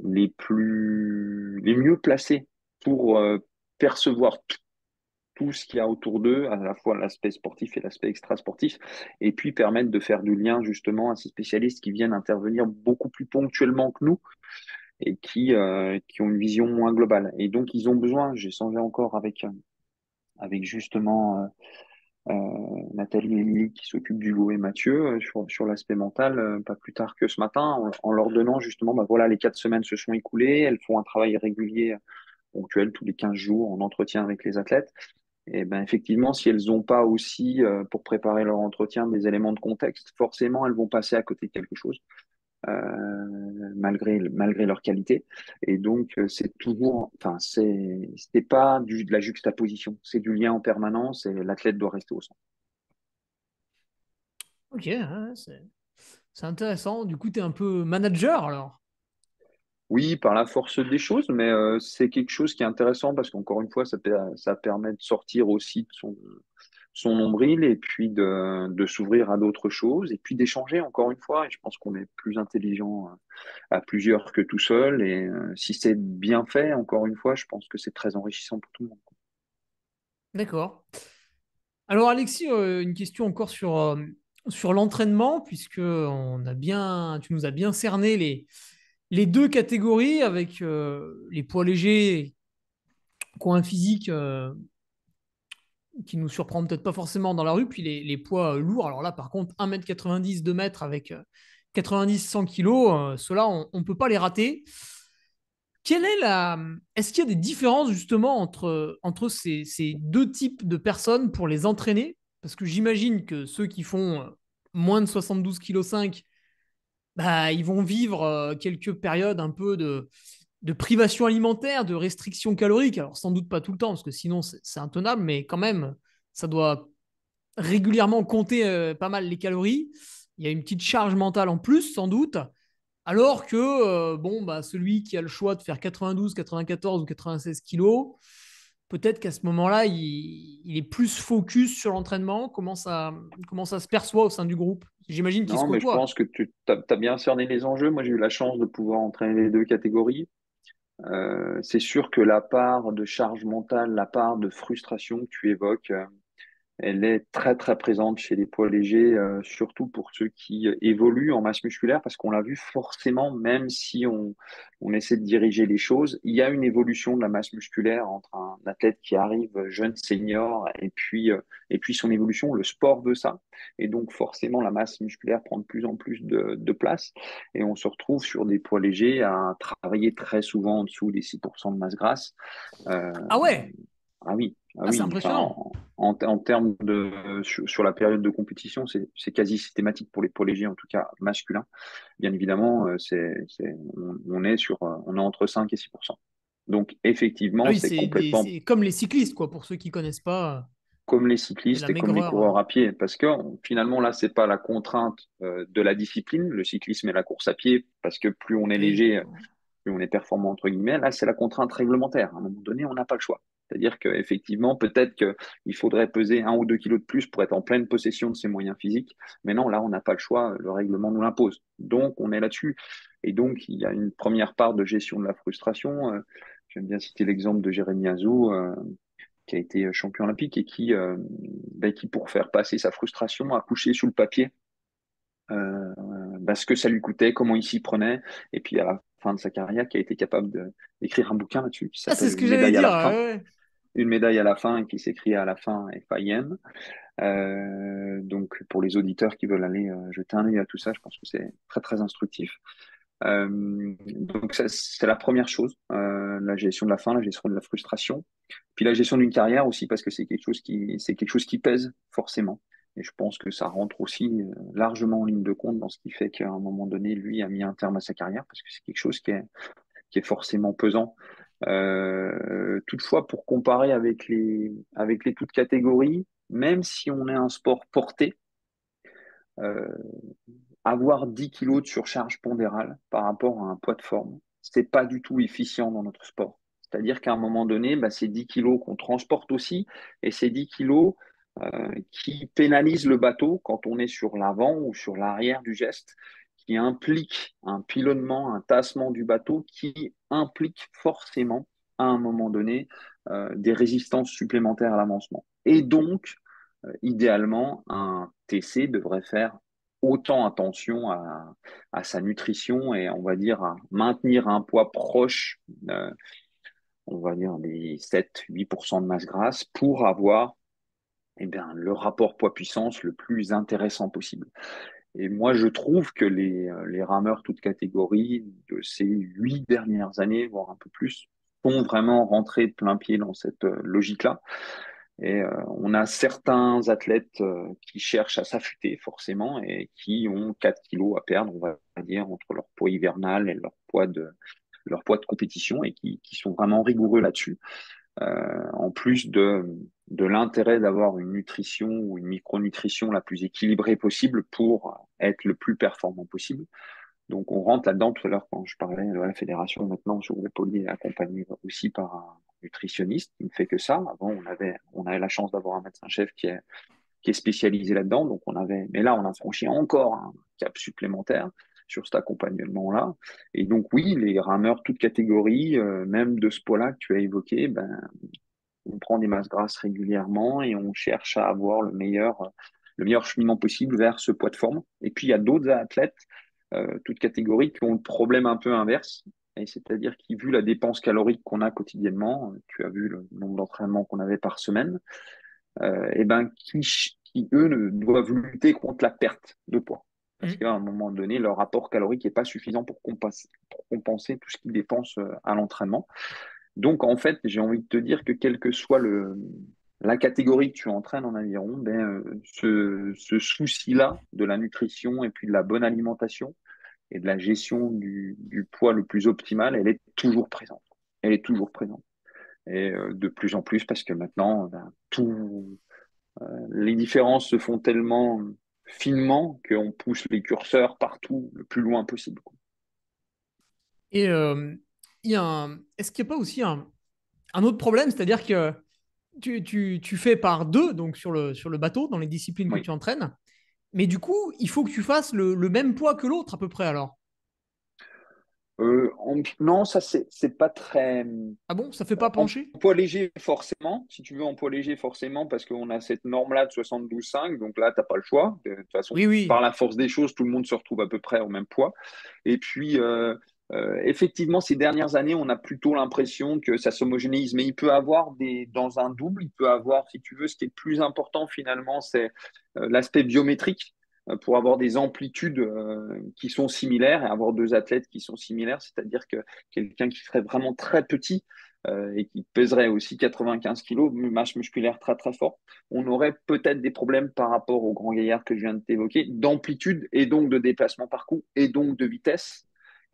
les mieux placées pour percevoir tout ce qu'il y a autour d'eux, à la fois l'aspect sportif et l'aspect extra-sportif, et puis permettre de faire du lien justement à ces spécialistes qui viennent intervenir beaucoup plus ponctuellement que nous et qui ont une vision moins globale. Et donc, ils ont besoin, j'ai changé encore avec justement Nathalie et Émilie qui s'occupent d'Hugo et Mathieu sur l'aspect mental, pas plus tard que ce matin, en leur donnant justement, bah voilà, les 4 semaines se sont écoulées, elles font un travail régulier, ponctuel, tous les 15 jours en entretien avec les athlètes. Et ben effectivement, si elles n'ont pas aussi, pour préparer leur entretien, des éléments de contexte, forcément, elles vont passer à côté de quelque chose, malgré leur qualité. Et donc, c'est toujours, enfin, c'est pas de la juxtaposition, c'est du lien en permanence et l'athlète doit rester au centre. Ok, ouais, c'est intéressant. Du coup, tu es un peu manager alors. Oui, par la force des choses, mais c'est quelque chose qui est intéressant parce qu'encore une fois, ça permet de sortir aussi de son nombril et puis de s'ouvrir à d'autres choses et puis d'échanger encore une fois. Et je pense qu'on est plus intelligent à plusieurs que tout seul. Et si c'est bien fait, encore une fois, je pense que c'est très enrichissant pour tout le monde. D'accord. Alors Alexis, une question encore sur l'entraînement, puisque tu nous as bien cerné les deux catégories avec les poids légers qui ont un physique qui nous surprend peut-être pas forcément dans la rue, puis les poids lourds. Alors là, par contre, 1,90 m, 2 mètres avec 90-100 kilos, ceux-là, on ne peut pas les rater. Est-ce qu'il y a des différences justement entre ces deux types de personnes pour les entraîner? Parce que j'imagine que ceux qui font moins de 72,5 kg, bah, ils vont vivre quelques périodes un peu de privation alimentaire, de restriction calorique. Alors sans doute pas tout le temps, parce que sinon c'est intenable, mais quand même, ça doit régulièrement compter pas mal les calories. Il y a une petite charge mentale en plus, sans doute. Alors que bon, bah, celui qui a le choix de faire 92, 94 ou 96 kilos, peut-être qu'à ce moment-là, il est plus focus sur l'entraînement. Comment ça se perçoit au sein du groupe? J'imagine qu'il se Non, mais je côtoie. pense que tu as bien cerné les enjeux. Moi, j'ai eu la chance de pouvoir entraîner les deux catégories. C'est sûr que la part de charge mentale, la part de frustration que tu évoques, elle est très très présente chez les poids légers, surtout pour ceux qui évoluent en masse musculaire, parce qu'on l'a vu forcément, même si on essaie de diriger les choses, il y a une évolution de la masse musculaire entre un athlète qui arrive jeune senior et puis son évolution. Le sport veut ça, et donc forcément la masse musculaire prend de plus en plus de place, et on se retrouve sur des poids légers à travailler très souvent en dessous des 6% de masse grasse. Euh, Ah ouais, ah oui, ah ah, c'est oui. Enfin, impressionnant. en termes sur la période de compétition, c'est quasi systématique pour les poids légers, en tout cas masculins. Bien évidemment, on est entre 5 et 6%. Donc, Ah effectivement, oui, c'est complètement c'est comme les cyclistes, quoi, pour ceux qui connaissent pas. comme les C'est de la cyclistes et comme les maigreur. coureurs à pied, parce que finalement, là, c'est pas la contrainte de la discipline, le cyclisme et la course à pied, parce que plus on est Oui. léger, plus on est performant entre guillemets. Là, c'est la contrainte réglementaire. À un moment donné, on n'a pas le choix. C'est-à-dire qu'effectivement, peut-être qu'il faudrait peser 1 ou 2 kilos de plus pour être en pleine possession de ses moyens physiques. Mais non, là, on n'a pas le choix. Le règlement nous l'impose. Donc, on est là-dessus. Et donc, il y a une première part de gestion de la frustration. J'aime bien citer l'exemple de Jérémy Azou, qui a été champion olympique et qui, pour faire passer sa frustration, a couché sous le papier ce que ça lui coûtait, comment il s'y prenait, et puis à la fin de sa carrière, qui a été capable d'écrire un bouquin là-dessus qui Ah, c'est s'appelle ce Une que j'allais médaille à dire. la fin. Ouais. Une médaille à la fin et qui s'écrit à la fin FIN. Donc pour les auditeurs qui veulent aller jeter un œil à tout ça, je pense que c'est très très instructif. Donc ça, c'est la première chose, la gestion de la faim, la gestion de la frustration, puis la gestion d'une carrière aussi parce que c'est quelque chose qui pèse forcément. Et je pense que ça rentre aussi largement en ligne de compte dans ce qui fait qu'à un moment donné, lui a mis un terme à sa carrière parce que c'est quelque chose qui est forcément pesant. Toutefois, pour comparer avec les toutes catégories, même si on est un sport porté, euh, avoir 10 kilos de surcharge pondérale par rapport à un poids de forme, c'est pas du tout efficient dans notre sport. C'est-à-dire qu'à un moment donné, bah, c'est 10 kilos qu'on transporte aussi, et c'est 10 kilos qui pénalisent le bateau quand on est sur l'avant ou sur l'arrière du geste, qui implique un pilonnement, un tassement du bateau, qui implique forcément, à un moment donné, des résistances supplémentaires à l'avancement. Et donc, idéalement, un TC devrait faire autant attention à sa nutrition et on va dire à maintenir un poids proche, on va dire des 7-8% de masse grasse pour avoir eh bien, le rapport poids-puissance le plus intéressant possible. Et moi, je trouve que les rameurs toutes catégories de ces 8 dernières années, voire un peu plus, sont vraiment rentrés de plein pied dans cette logique-là. Et on a certains athlètes qui cherchent à s'affûter forcément et qui ont 4 kilos à perdre, on va dire, entre leur poids hivernal et leur poids de compétition et qui sont vraiment rigoureux là-dessus. En plus de l'intérêt d'avoir une nutrition ou une micronutrition la plus équilibrée possible pour être le plus performant possible. Donc, on rentre là-dedans. Tout à l'heure, quand je parlais de la fédération, maintenant, sur le pôle est accompagné aussi par un nutritionniste qui ne fait que ça. Avant, on avait la chance d'avoir un médecin-chef qui est spécialisé là-dedans. Donc, mais là, on a franchi encore un cap supplémentaire sur cet accompagnement-là. Et donc, oui, les rameurs, toutes catégories, même de ce poids-là que tu as évoqué, ben, on prend des masses grasses régulièrement et on cherche à avoir le meilleur cheminement possible vers ce poids de forme. Et puis, il y a d'autres athlètes, toutes catégories, qui ont le problème un peu inverse. Et c'est-à-dire qui, vu la dépense calorique qu'on a quotidiennement, tu as vu le nombre d'entraînements qu'on avait par semaine, et ben, eux, doivent lutter contre la perte de poids. Parce Mm. qu'à un moment donné, leur apport calorique n'est pas suffisant pour compenser tout ce qu'ils dépensent à l'entraînement. Donc, en fait, j'ai envie de te dire que quelle que soit la catégorie que tu entraînes en aviron, ben, ce souci-là de la nutrition et puis de la bonne alimentation et de la gestion du poids le plus optimal, elle est toujours présente. Elle est toujours présente. Et de plus en plus, parce que maintenant, ben, les différences se font tellement finement qu'on pousse les curseurs partout le plus loin possible, quoi. Et est-ce qu'il n'y a pas aussi un autre problème, c'est-à-dire que tu fais par deux donc sur le bateau, dans les disciplines que Oui. tu entraînes, mais du coup, il faut que tu fasses le même poids que l'autre à peu près alors. Non, ça, c'est pas très. Ah bon, ça fait pas En pencher? poids léger, forcément, si tu veux, en poids léger, forcément, parce qu'on a cette norme-là de 72,5, donc là, tu n'as pas le choix. De toute façon, Oui, oui. par la force des choses, tout le monde se retrouve à peu près au même poids. Et puis, effectivement, ces dernières années, on a plutôt l'impression que ça s'homogénéise, mais il peut avoir dans un double, il peut avoir, si tu veux, ce qui est le plus important finalement, c'est l'aspect biométrique pour avoir des amplitudes qui sont similaires et avoir deux athlètes qui sont similaires, c'est-à-dire que quelqu'un qui serait vraiment très petit et qui pèserait aussi 95 kilos, masse musculaire très très forte, on aurait peut-être des problèmes par rapport au grand gaillard que je viens de t'évoquer, d'amplitude et donc de déplacement par coup et donc de vitesse.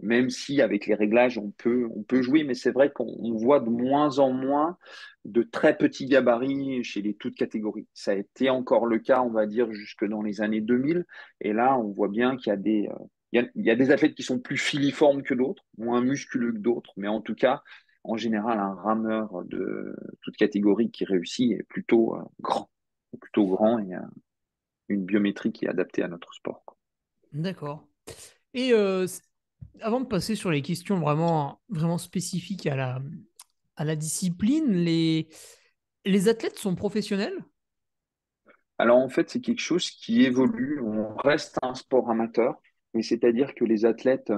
Même si avec les réglages, on peut jouer, mais c'est vrai qu'on voit de moins en moins de très petits gabarits chez les toutes catégories. Ça a été encore le cas, on va dire, jusque dans les années 2000. Et là, on voit bien qu'il y a il y a des athlètes qui sont plus filiformes que d'autres, moins musculeux que d'autres, mais en tout cas, en général, un rameur de toute catégorie qui réussit est plutôt grand et une biométrie qui est adaptée à notre sport, quoi. D'accord. Et avant de passer sur les questions vraiment spécifiques à la discipline, les athlètes sont professionnels? Alors en fait, c'est quelque chose qui évolue. On reste un sport amateur, mais c'est-à-dire que les athlètes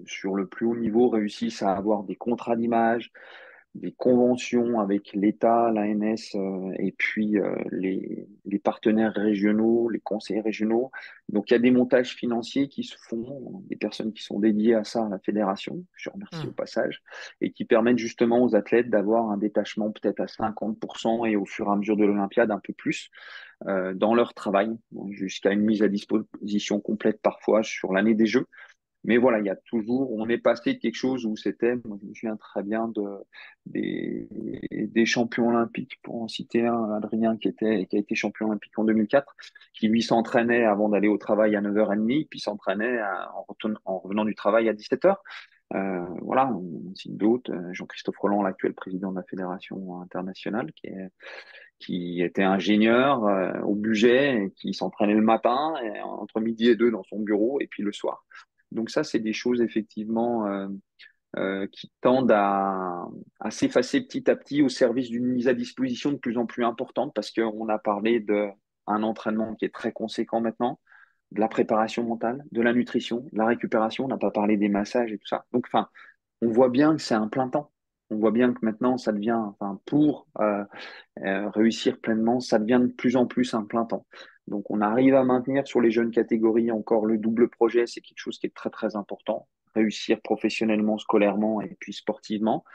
sur le plus haut niveau réussissent à avoir des contrats d'image, des conventions avec l'État, l'ANS et puis les partenaires régionaux, les conseillers régionaux. Donc il y a des montages financiers qui se font, des personnes qui sont dédiées à ça à la fédération, je remercie au Hmm. passage, et qui permettent justement aux athlètes d'avoir un détachement peut-être à 50% et au fur et à mesure de l'Olympiade un peu plus dans leur travail, jusqu'à une mise à disposition complète parfois sur l'année des Jeux. Mais voilà, il y a toujours, on est passé de quelque chose où c'était, moi je me souviens très bien des, des champions olympiques, pour en citer un, Adrien qui a été champion olympique en 2004, qui lui s'entraînait avant d'aller au travail à 9h30, puis s'entraînait en revenant du travail à 17h. Voilà, on cite d'autres, Jean-Christophe Roland, l'actuel président de la Fédération internationale, qui était ingénieur au budget, et qui s'entraînait le matin, et entre midi et deux dans son bureau, et puis le soir. Donc ça, c'est des choses effectivement qui tendent à s'effacer petit à petit au service d'une mise à disposition de plus en plus importante, parce qu'on a parlé d'un entraînement qui est très conséquent maintenant, de la préparation mentale, de la nutrition, de la récupération, on n'a pas parlé des massages et tout ça. Donc, enfin, on voit bien que c'est un plein temps. On voit bien que maintenant, ça devient, enfin, pour réussir pleinement, ça devient de plus en plus un plein temps. Donc, on arrive à maintenir sur les jeunes catégories encore le double projet, c'est quelque chose qui est très, très important. Réussir professionnellement, scolairement et puis sportivement.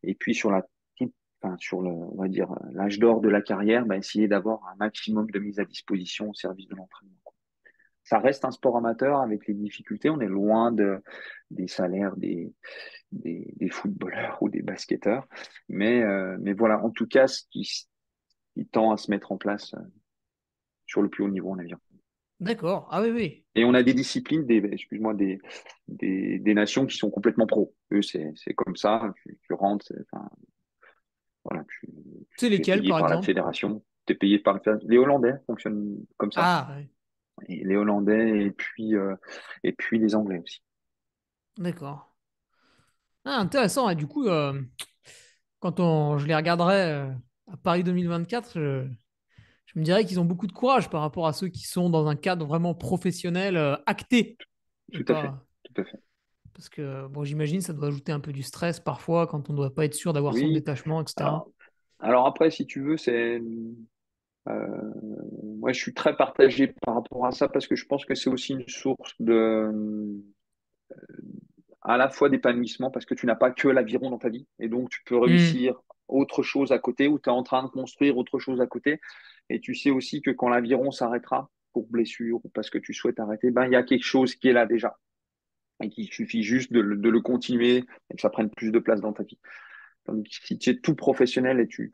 Et puis, sur le, on va dire, l'âge d'or de la carrière, bah, essayer d'avoir un maximum de mise à disposition au service de l'entraînement. Ça reste un sport amateur avec les difficultés. On est loin des salaires des footballeurs ou des basketteurs. Mais voilà, en tout cas, qui tend à se mettre en place sur le plus haut niveau en avion. D'accord. Ah oui, oui. Et on a des disciplines, excuse-moi, des nations qui sont complètement pro. Eux, c'est comme ça, tu rentres, enfin, voilà, C'est tu es lesquels, payé par par la exemple? fédération, tu es payé par les Hollandais fonctionnent comme ça. Ah, ouais. Et les Hollandais et puis les Anglais aussi. D'accord. Ah, intéressant. Et du coup, je les regarderai à Paris 2024, je me dirais qu'ils ont beaucoup de courage par rapport à ceux qui sont dans un cadre vraiment professionnel, acté. Et Tout à fait, pas. tout à fait. Parce que, bon, j'imagine, ça doit ajouter un peu du stress parfois quand on ne doit pas être sûr d'avoir son Oui, détachement, etc. alors, alors après, si tu veux, moi, je suis très partagé par rapport à ça parce que je pense que c'est aussi une source à la fois d'épanouissement parce que tu n'as pas que l'aviron dans ta vie et donc tu peux Hmm. réussir autre chose à côté ou tu es en train de construire autre chose à côté et tu sais aussi que quand l'aviron s'arrêtera pour blessure ou parce que tu souhaites arrêter, ben, il y a quelque chose qui est là déjà et qu'il suffit juste de le continuer et que ça prenne plus de place dans ta vie. Tandis que si tu es tout professionnel et tu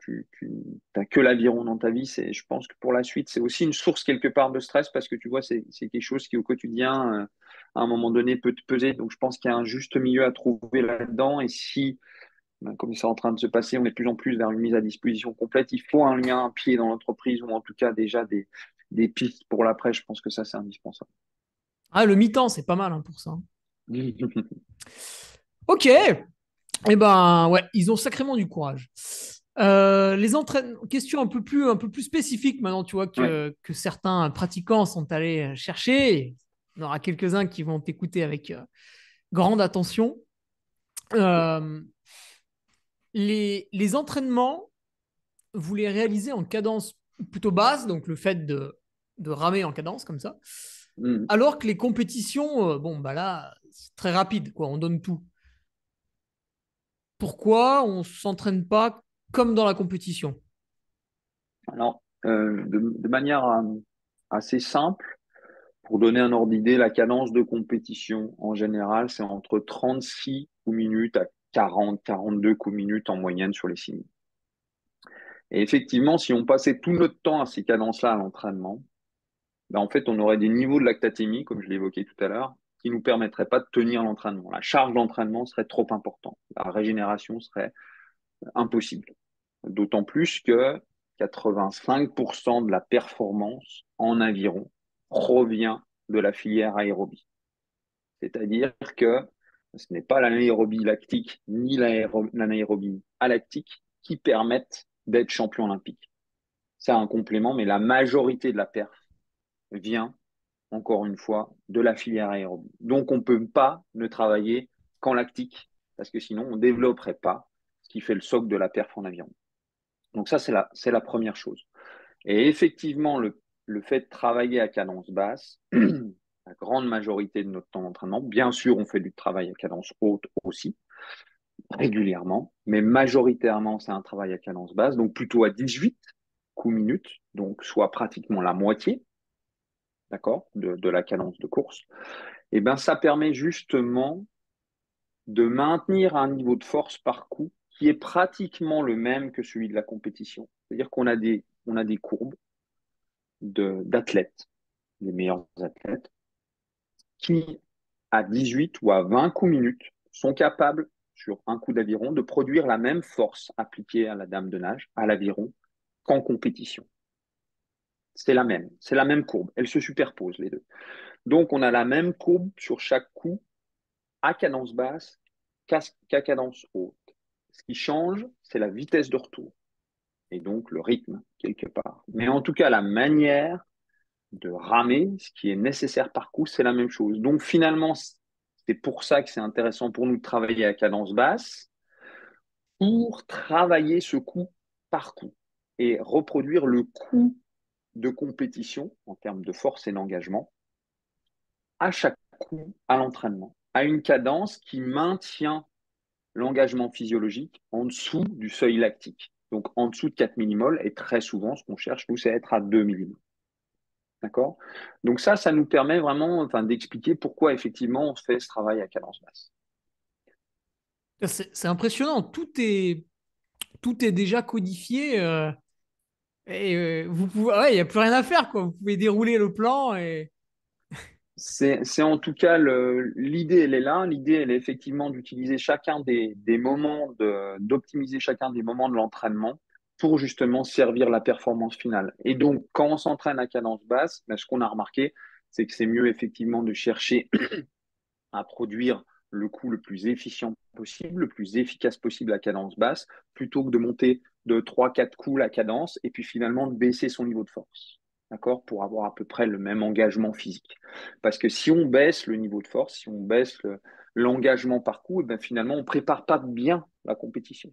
n'as que l'aviron dans ta vie, je pense que pour la suite, c'est aussi une source quelque part de stress parce que tu vois, c'est quelque chose qui au quotidien, à un moment donné, peut te peser. Donc je pense qu'il y a un juste milieu à trouver là-dedans. Et si, ben, comme c'est en train de se passer, on est de plus en plus vers une mise à disposition complète, il faut un lien, un pied dans l'entreprise ou en tout cas déjà des pistes pour l'après. Je pense que ça, c'est indispensable. Ah, le mi-temps, c'est pas mal hein, pour ça. Ok. Eh ben, ouais, ils ont sacrément du courage. Les entraînements, question un peu plus spécifique maintenant, tu vois, Ouais. que certains pratiquants sont allés chercher. Il y en aura quelques-uns qui vont t'écouter avec grande attention. Euh, les entraînements, vous les réalisez en cadence plutôt basse, donc le fait de ramer en cadence comme ça, Mhm. alors que les compétitions, bon, bah là, c'est très rapide, quoi, on donne tout. Pourquoi on ne s'entraîne pas comme dans la compétition? Alors, de manière assez simple, pour donner un ordre d'idée, la cadence de compétition, en général, c'est entre 36 coups minutes à 40-42 coups minutes en moyenne sur les 6 minutes. Et effectivement, si on passait tout notre temps à ces cadences-là à l'entraînement, ben en fait, on aurait des niveaux de lactatémie, comme je l'ai évoqué tout à l'heure, qui ne nous permettraient pas de tenir l'entraînement. La charge d'entraînement serait trop importante. La régénération serait impossible. D'autant plus que 85% de la performance en aviron provient de la filière aérobie. C'est-à-dire que ce n'est pas l'anaérobie lactique ni l'anaérobie alactique qui permettent d'être champion olympique. C'est un complément, mais la majorité de la perf vient, encore une fois, de la filière aérobie. Donc, on ne peut pas ne travailler qu'en lactique, parce que sinon, on ne développerait pas ce qui fait le socle de la perf en aviron. Donc, ça, c'est la première chose. Et effectivement, le fait de travailler à cadence basse, la grande majorité de notre temps d'entraînement, bien sûr, on fait du travail à cadence haute aussi, régulièrement, mais majoritairement, c'est un travail à cadence basse, donc plutôt à 18 coups minutes, donc soit pratiquement la moitié, d'accord, de la cadence de course. Et bien, ça permet justement de maintenir un niveau de force par coup qui est pratiquement le même que celui de la compétition. C'est-à-dire on a des courbes d'athlètes, les meilleurs athlètes, qui, à 18 ou à 20 coups minutes, sont capables, sur un coup d'aviron, de produire la même force appliquée à la dame de nage, à l'aviron, qu'en compétition. C'est la même courbe. Elles se superposent, les deux. Donc, on a la même courbe sur chaque coup, à cadence basse qu'à cadence haute. Ce qui change, c'est la vitesse de retour et donc le rythme, quelque part. Mais en tout cas, la manière de ramer, ce qui est nécessaire par coup, c'est la même chose. Donc finalement, c'est pour ça que c'est intéressant pour nous de travailler à cadence basse, pour travailler ce coup par coup et reproduire le coup de compétition en termes de force et d'engagement à chaque coup à l'entraînement, à une cadence qui maintient l'engagement physiologique en dessous du seuil lactique. Donc en dessous de 4 millimoles, et très souvent, ce qu'on cherche, nous, c'est être à 2 millimoles. D'accord? Donc ça nous permet vraiment enfin, d'expliquer pourquoi effectivement on fait ce travail à cadence basse. C'est impressionnant. Tout est déjà codifié. Et vous pouvez, ouais, il n'y a plus rien à faire, quoi. Vous pouvez dérouler le plan et. C'est en tout cas l'idée, elle est là. L'idée, elle est effectivement d'utiliser chacun des moments, d'optimiser chacun des moments de l'entraînement pour justement servir la performance finale. Et donc, quand on s'entraîne à cadence basse, ben, ce qu'on a remarqué, c'est que c'est mieux effectivement de chercher à produire le coup le plus efficient possible, le plus efficace possible à cadence basse, plutôt que de monter de 3 4 coups la cadence et puis finalement de baisser son niveau de force. D'accord? Pour avoir à peu près le même engagement physique. Parce que si on baisse le niveau de force, si on baisse l'engagement par coup, et ben finalement, on ne prépare pas bien la compétition.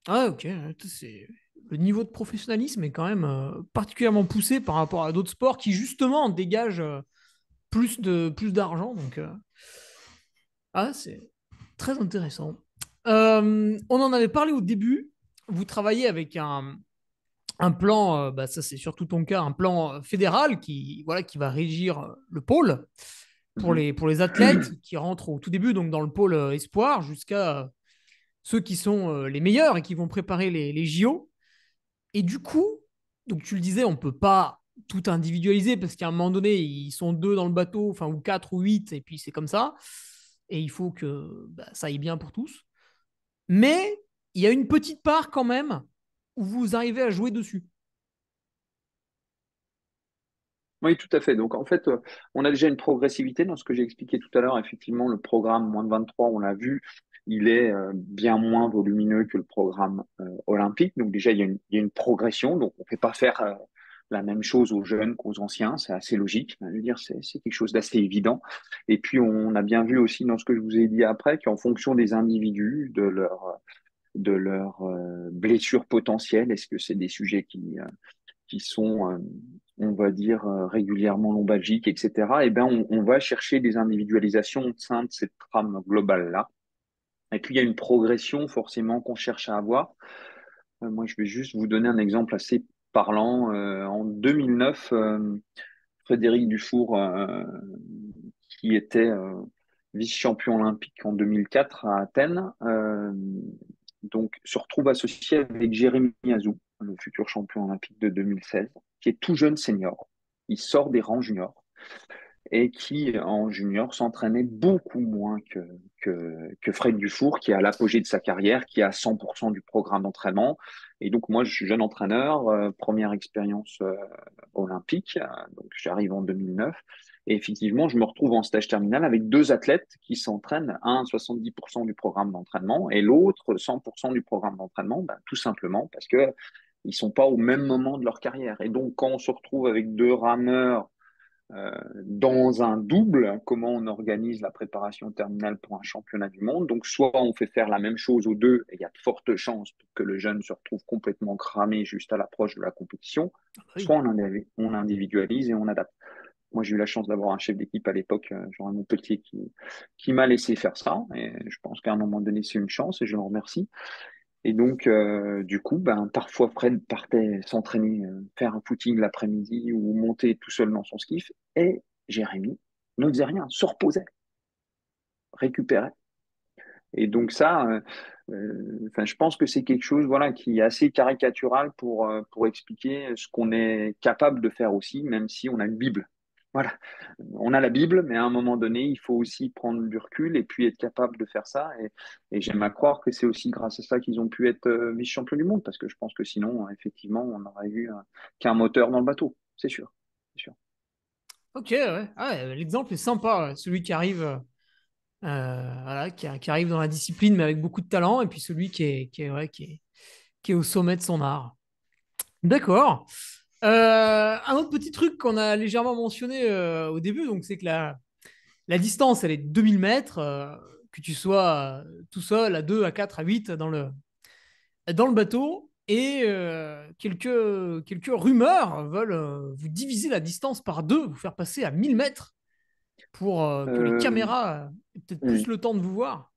Ah, ok. Le niveau de professionnalisme est quand même particulièrement poussé par rapport à d'autres sports qui, justement, dégagent plus d'argent. Donc, c'est très intéressant. On en avait parlé au début. Vous travaillez avec un plan, bah, ça c'est surtout ton cas, un plan fédéral voilà, qui va régir le pôle Mhm. pour les athlètes qui rentrent au tout début, donc dans le pôle espoir, jusqu'à ceux qui sont les meilleurs et qui vont préparer les JO. Et du coup, donc tu le disais, on ne peut pas tout individualiser parce qu'à un moment donné, ils sont deux dans le bateau, enfin, ou quatre ou huit, et puis c'est comme ça. Et il faut que bah, ça aille bien pour tous. Mais il y a une petite part quand même où vous arrivez à jouer dessus. Oui, tout à fait. Donc, en fait, on a déjà une progressivité dans ce que j'ai expliqué tout à l'heure. Effectivement, le programme moins de 23, on l'a vu, il est bien moins volumineux que le programme olympique. Donc, déjà, il y a une progression. Donc, on ne fait pas faire la même chose aux jeunes qu'aux anciens. C'est assez logique. Je veux dire, c'est quelque chose d'assez évident. Et puis, on a bien vu aussi dans ce que je vous ai dit après qu'en fonction des individus, de leurs blessures potentielles, est-ce que c'est des sujets qui sont, on va dire, régulièrement lombalgiques, etc., eh ben, on va chercher des individualisations au sein de cette trame globale-là. Et puis, il y a une progression forcément qu'on cherche à avoir. Moi, je vais juste vous donner un exemple assez parlant. En 2009, Frédéric Dufour, qui était vice-champion olympique en 2004 à Athènes, donc se retrouve associé avec Jérémy Azou, le futur champion olympique de 2016, qui est tout jeune senior. Il sort des rangs juniors et qui, en junior, s'entraînait beaucoup moins que Fred Dufour, qui est à l'apogée de sa carrière, qui a 100% du programme d'entraînement. Et donc, moi, je suis jeune entraîneur, première expérience olympique, donc j'arrive en 2009. Et effectivement, je me retrouve en stage terminal avec deux athlètes qui s'entraînent, un 70% du programme d'entraînement et l'autre 100% du programme d'entraînement, ben, tout simplement parce que ils sont pas au même moment de leur carrière. Et donc, quand on se retrouve avec deux rameurs dans un double, comment on organise la préparation terminale pour un championnat du monde. Donc, soit on fait faire la même chose aux deux, et il y a de fortes chances pour que le jeune se retrouve complètement cramé juste à l'approche de la compétition, Oui. soit on individualise et on adapte. Moi, j'ai eu la chance d'avoir un chef d'équipe à l'époque, Jean Montpellier, qui m'a laissé faire ça. Et je pense qu'à un moment donné, c'est une chance et je le remercie. Et donc, du coup, ben, parfois Fred partait s'entraîner, faire un footing l'après-midi ou monter tout seul dans son skiff. Et Jérémy ne faisait rien, se reposait, récupérait. Et donc ça, enfin, je pense que c'est quelque chose, voilà, qui est assez caricatural pour expliquer ce qu'on est capable de faire aussi, même si on a une Bible. Voilà, on a la Bible, mais à un moment donné, il faut aussi prendre du recul et puis être capable de faire ça. Et j'aime à croire que c'est aussi grâce à ça qu'ils ont pu être vice-champions du monde, parce que je pense que sinon, effectivement, on n'aurait eu qu'un moteur dans le bateau, c'est sûr. C'est sûr. Ok, ouais. Ah, ouais, l'exemple est sympa, ouais. Celui qui arrive, voilà, qui arrive dans la discipline, mais avec beaucoup de talent, et puis celui ouais, qui est au sommet de son art. D'accord. Un autre petit truc qu'on a légèrement mentionné au début, donc c'est que la distance, elle est de 2000 mètres. que tu sois tout seul à 2, à 4, à 8 dans le bateau. Et quelques rumeurs veulent vous diviser la distance par deux, vous faire passer à 1000 mètres pour que les Euh, caméras aient peut-être plus hmm. le temps de vous voir.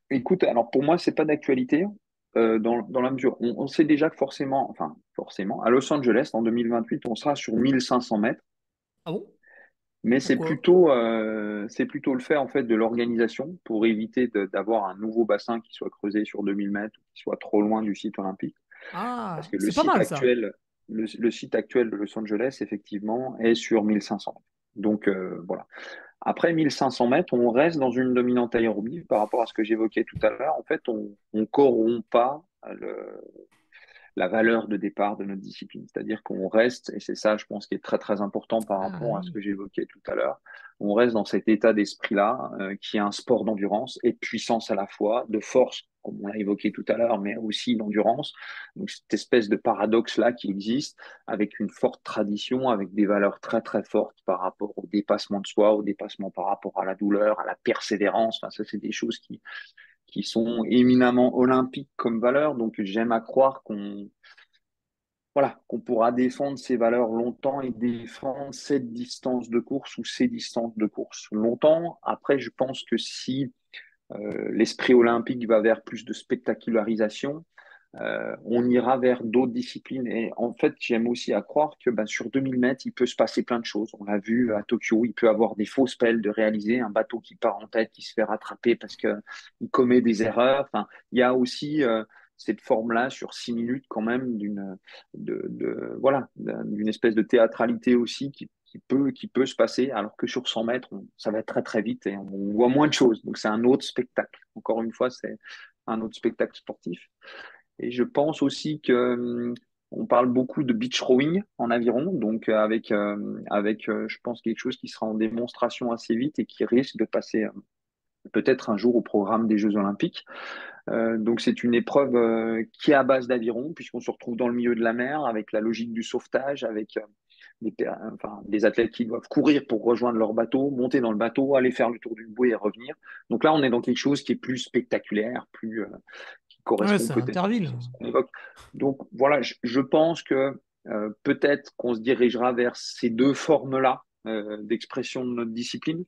Écoute, alors pour moi, c'est pas d'actualité, dans la mesure, on sait déjà que forcément, enfin forcément, à Los Angeles, en 2028, on sera sur 1500 mètres, Ah bon? mais Pourquoi? c'est plutôt le fait en fait de l'organisation pour éviter d'avoir un nouveau bassin qui soit creusé sur 2000 mètres, ou qui soit trop loin du site olympique. Parce Ah, que c'est pas mal ça. le site actuel de Los Angeles, effectivement, est sur 1500 mètres. Donc voilà. Après 1500 mètres, on reste dans une dominante aérobie par rapport à ce que j'évoquais tout à l'heure. En fait, on ne corrompt pas la valeur de départ de notre discipline. C'est-à-dire qu'on reste, et c'est ça, je pense, qui est très, très important par Ah rapport à ce oui. que j'évoquais tout à l'heure, on reste dans cet état d'esprit-là, qui est un sport d'endurance et de puissance à la fois, de force, comme on l'a évoqué tout à l'heure, mais aussi d'endurance. Donc, cette espèce de paradoxe-là qui existe, avec une forte tradition, avec des valeurs très, très fortes par rapport au dépassement de soi, au dépassement par rapport à la douleur, à la persévérance. Enfin, ça, c'est des choses qui sont éminemment olympiques comme valeurs. Donc, j'aime à croire qu'on pourra défendre ces valeurs longtemps et défendre cette distance de course ou ces distances de course longtemps. Après, je pense que si l'esprit olympique va vers plus de spectacularisation, on ira vers d'autres disciplines. Et en fait, j'aime aussi à croire que ben, sur 2000 mètres, il peut se passer plein de choses. On l'a vu à Tokyo, il peut avoir des fausses pelles de réaliser, un bateau qui part en tête, qui se fait rattraper parce qu'il commet des erreurs. Enfin, il y a aussi cette forme-là sur 6 minutes quand même voilà, d'une espèce de théâtralité aussi qui peut se passer, alors que sur 100 mètres, ça va être très très vite et on voit moins de choses. Donc c'est un autre spectacle. Encore une fois, c'est un autre spectacle sportif. Et je pense aussi que on parle beaucoup de beach rowing en aviron, donc avec je pense quelque chose qui sera en démonstration assez vite et qui risque de passer peut-être un jour au programme des Jeux Olympiques. Donc c'est une épreuve qui est à base d'aviron, puisqu'on se retrouve dans le milieu de la mer avec la logique du sauvetage, avec des athlètes qui doivent courir pour rejoindre leur bateau, monter dans le bateau, aller faire le tour d'une bouée et revenir. Donc là, on est dans quelque chose qui est plus spectaculaire, qui Ouais, correspond c'est peut-être Interville. plus à ce qu'on évoque. Donc voilà, je pense que peut-être qu'on se dirigera vers ces deux formes-là d'expression de notre discipline,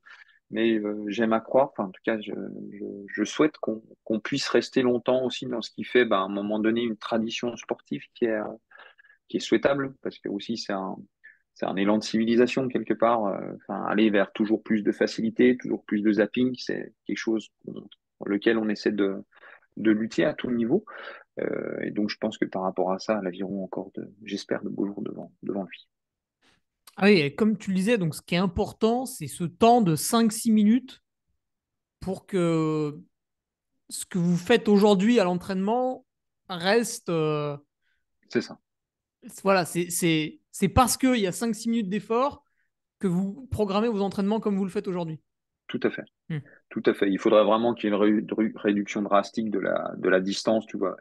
mais j'aime à croire, enfin, en tout cas, je souhaite qu'on puisse rester longtemps aussi dans ce qui fait, ben, à un moment donné, une tradition sportive qui est souhaitable, parce que aussi c'est un élan de civilisation quelque part. Enfin, aller vers toujours plus de facilité, toujours plus de zapping, c'est quelque chose pour lequel on essaie de lutter à tout niveau. Et donc, je pense que par rapport à ça, l'aviron encore j'espère, de beaux jours devant lui. Ah oui, et comme tu le disais, donc ce qui est important, c'est ce temps de 5-6 minutes pour que ce que vous faites aujourd'hui à l'entraînement reste. C'est ça, Voilà, c'est parce qu'il y a 5-6 minutes d'effort que vous programmez vos entraînements comme vous le faites aujourd'hui. tout à fait. Hmm. Tout à fait. Il faudrait vraiment qu'il y ait une réduction drastique de la distance, tu vois,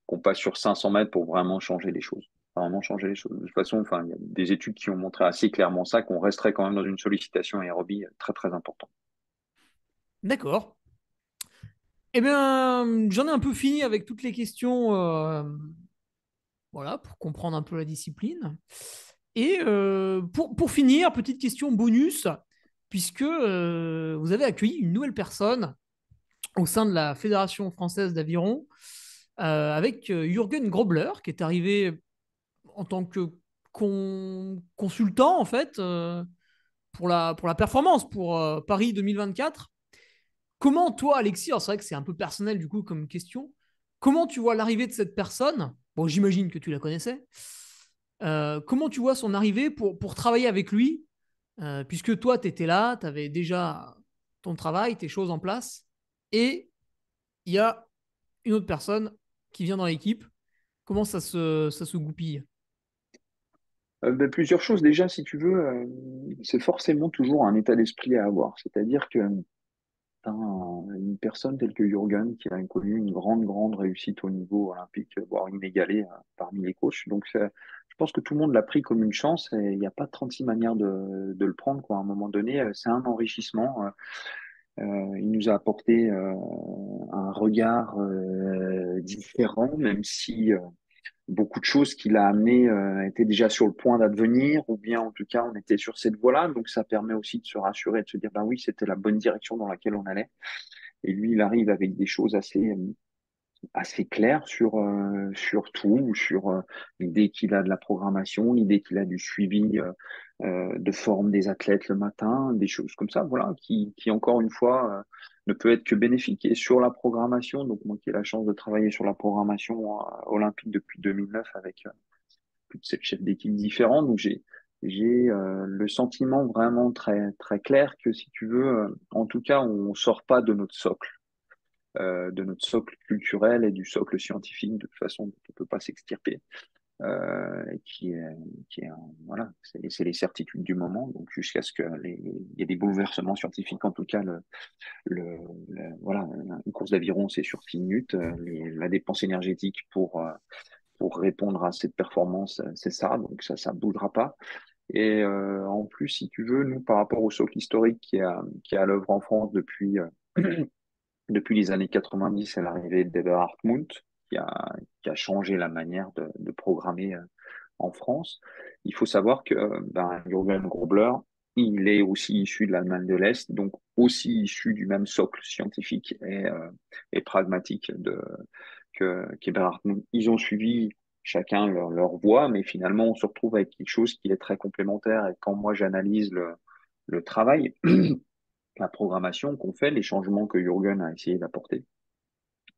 qu'on passe sur 500 mètres pour vraiment changer les choses. Vraiment changer les choses. De toute façon, enfin, il y a des études qui ont montré assez clairement ça, qu'on resterait quand même dans une sollicitation aérobie très, très importante. D'accord. Eh bien, j'en ai un peu fini avec toutes les questions, voilà, pour comprendre un peu la discipline. Et pour finir, petite question bonus, puisque vous avez accueilli une nouvelle personne au sein de la Fédération française d'aviron, avec Jürgen Grobler, qui est arrivé en tant que consultant, en fait, pour la performance, pour Paris 2024. Comment toi, Alexis, alors c'est vrai que c'est un peu personnel du coup comme question, comment tu vois l'arrivée de cette personne? Bon, j'imagine que tu la connaissais. Comment tu vois son arrivée pour travailler avec lui? Puisque toi, tu étais là, tu avais déjà ton travail, tes choses en place, et il y a une autre personne qui vient dans l'équipe. Comment ça se goupille? Ben, plusieurs choses. Déjà, si tu veux, c'est forcément toujours un état d'esprit à avoir. C'est-à-dire que une personne telle que Jürgen qui a connu une grande, grande réussite au niveau olympique, voire inégalée parmi les coachs. Donc, je pense que tout le monde l'a pris comme une chance et il n'y a pas 36 manières de le prendre, quoi. À un moment donné, c'est un enrichissement. Il nous a apporté un regard différent, même si beaucoup de choses qu'il a amenées étaient déjà sur le point d'advenir, ou bien en tout cas on était sur cette voie-là. Donc ça permet aussi de se rassurer, de se dire, ben oui, c'était la bonne direction dans laquelle on allait. Et lui, il arrive avec des choses assez claires sur tout, sur l'idée qu'il a de la programmation, l'idée qu'il a du suivi de forme des athlètes le matin, des choses comme ça, voilà, qui encore une fois ne peut être que bénéfique. Et sur la programmation, donc moi qui ai la chance de travailler sur la programmation olympique depuis 2009 avec plus de 7 chefs d'équipe différents, donc j'ai le sentiment vraiment très très clair que si tu veux, en tout cas, on sort pas de notre socle culturel et du socle scientifique de toute façon dont on peut pas s'extirper, et voilà, c'est les certitudes du moment, donc jusqu'à ce il y ait des bouleversements scientifiques, en tout cas voilà, une course d'aviron c'est sur 6 minutes, la dépense énergétique pour répondre à cette performance, c'est ça, donc ça bougera pas. Et en plus, si tu veux, nous, par rapport au socle historique qui est à l'œuvre en France depuis les années 90, c'est l'arrivée d'Eberhard Mundt qui a, qui a changé la manière de programmer en France. Il faut savoir que Jürgen Grobler, il est aussi issu de l'Allemagne de l'Est, donc aussi issu du même socle scientifique et pragmatique qu'Eberhard Mundt. Ils ont suivi chacun leur voie, mais finalement, on se retrouve avec quelque chose qui est très complémentaire. Et quand moi, j'analyse le travail, la programmation qu'on fait, les changements que Jürgen a essayé d'apporter,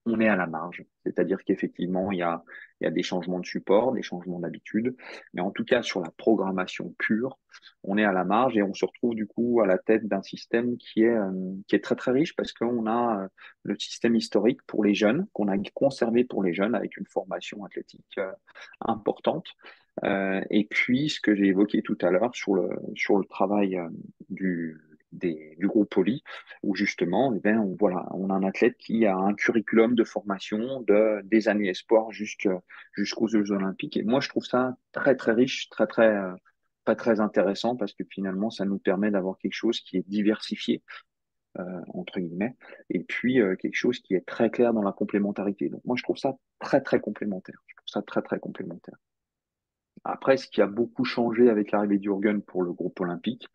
on est à la marge. C'est-à-dire qu'effectivement, il y a des changements de support, des changements d'habitude, mais en tout cas, sur la programmation pure, on est à la marge et on se retrouve du coup à la tête d'un système qui est très très riche parce qu'on a le système historique pour les jeunes, qu'on a conservé pour les jeunes avec une formation athlétique importante. Et puis, ce que j'ai évoqué tout à l'heure sur le travail du groupe Poly, où justement, eh bien, voilà, on a un athlète qui a un curriculum de formation des années espoir jusqu'aux Jeux Olympiques. Et moi, je trouve ça très, très riche, très, très, pas très intéressant parce que finalement, ça nous permet d'avoir quelque chose qui est diversifié, entre guillemets, et puis quelque chose qui est très clair dans la complémentarité. Donc, moi, je trouve ça très, très complémentaire. Je trouve ça très, très complémentaire. Après, ce qui a beaucoup changé avec l'arrivée d'Jürgen pour le groupe olympique,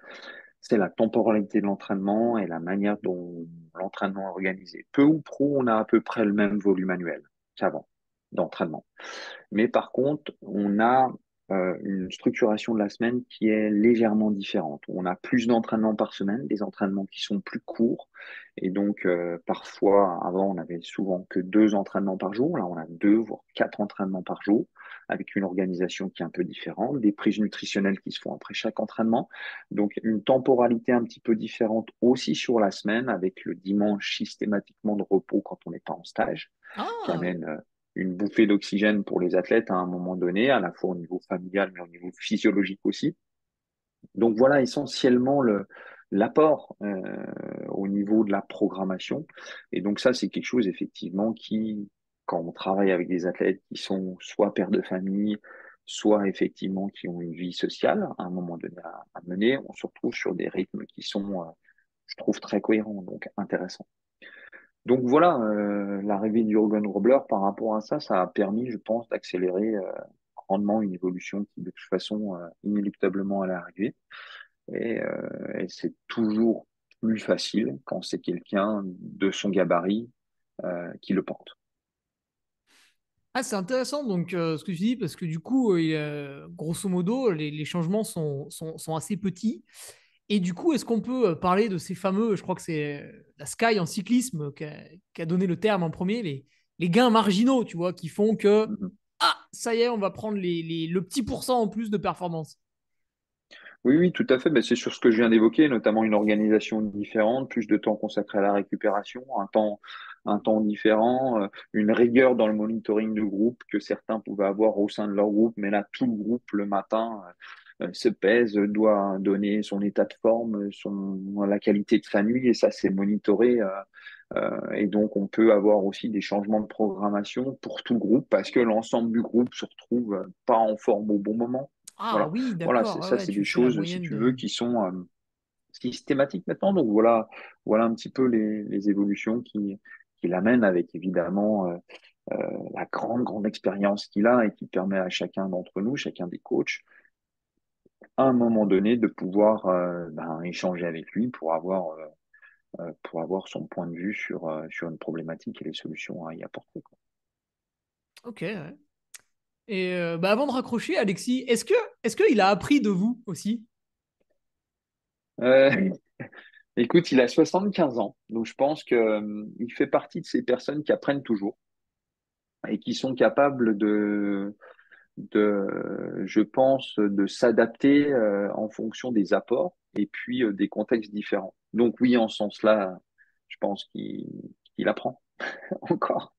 c'est la temporalité de l'entraînement et la manière dont l'entraînement est organisé. Peu ou prou, on a à peu près le même volume annuel qu'avant d'entraînement. Mais par contre, on a une structuration de la semaine qui est légèrement différente. On a plus d'entraînements par semaine, des entraînements qui sont plus courts. Et donc, parfois, avant, on avait souvent que 2 entraînements par jour. Là, on a 2 voire 4 entraînements par jour, avec une organisation qui est un peu différente, des prises nutritionnelles qui se font après chaque entraînement. Donc, une temporalité un petit peu différente aussi sur la semaine, avec le dimanche systématiquement de repos quand on n'est pas en stage, qui Ah, amène une bouffée d'oxygène pour les athlètes à un moment donné, à la fois au niveau familial, mais au niveau physiologique aussi. Donc voilà essentiellement l'apport au niveau de la programmation. Et donc ça, c'est quelque chose effectivement qui, quand on travaille avec des athlètes qui sont soit pères de famille, soit effectivement qui ont une vie sociale à un moment donné à mener, on se retrouve sur des rythmes qui sont, je trouve, très cohérents, donc intéressants. Donc voilà, l'arrivée du Jürgen Robler par rapport à ça, ça a permis, je pense, d'accélérer grandement une évolution qui, de toute façon, inéluctablement allait arriver. Et c'est toujours plus facile quand c'est quelqu'un de son gabarit qui le porte. ah, c'est intéressant donc ce que tu dis parce que du coup, grosso modo, les changements sont assez petits. Et du coup, est-ce qu'on peut parler de ces fameux, je crois que c'est la Sky en cyclisme qui a donné le terme en premier, les gains marginaux, tu vois, qui font que, Mhm. ah, ça y est, on va prendre le petit pourcent en plus de performance. Oui, oui, tout à fait. Ben, c'est sur ce que je viens d'évoquer, notamment une organisation différente, plus de temps consacré à la récupération, un temps différent, une rigueur dans le monitoring de groupe que certains pouvaient avoir au sein de leur groupe, mais là, tout le groupe, le matin, se pèse, doit donner son état de forme, la qualité de sa nuit, et ça, c'est monitoré. Et donc, on peut avoir aussi des changements de programmation pour tout le groupe parce que l'ensemble du groupe se retrouve pas en forme au bon moment. Ah Voilà, oui, voilà, d'accord, ouais, ça, ouais, c'est tu des fais la choses, si moyenne tu des. veux, qui sont, systématique maintenant. Donc voilà un petit peu les évolutions qui l'amènent avec évidemment la grande expérience qu'il a et qui permet à chacun d'entre nous, chacun des coachs, à un moment donné, de pouvoir échanger avec lui pour avoir son point de vue sur une problématique et les solutions à y apporter, quoi. Ok. Ouais. Et avant de raccrocher, Alexis, est-ce qu'il a appris de vous aussi? Euh, Écoute, il a 75 ans, donc je pense que il fait partie de ces personnes qui apprennent toujours et qui sont capables je pense, de s'adapter en fonction des apports et puis des contextes différents. Donc oui, en ce sens-là, je pense qu'il apprend encore.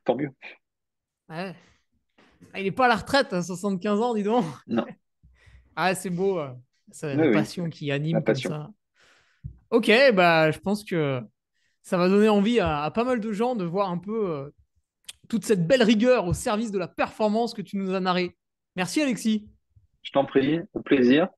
Tant mieux. Ouais. Ah, il n'est pas à la retraite à 75 ans, dis donc. Non, Ah, c'est beau. C'est oui, la oui, passion qui la anime comme passion. ça. Ok, je pense que ça va donner envie à pas mal de gens de voir un peu toute cette belle rigueur au service de la performance que tu nous as narré. Merci, Alexis. Je t'en prie, au plaisir.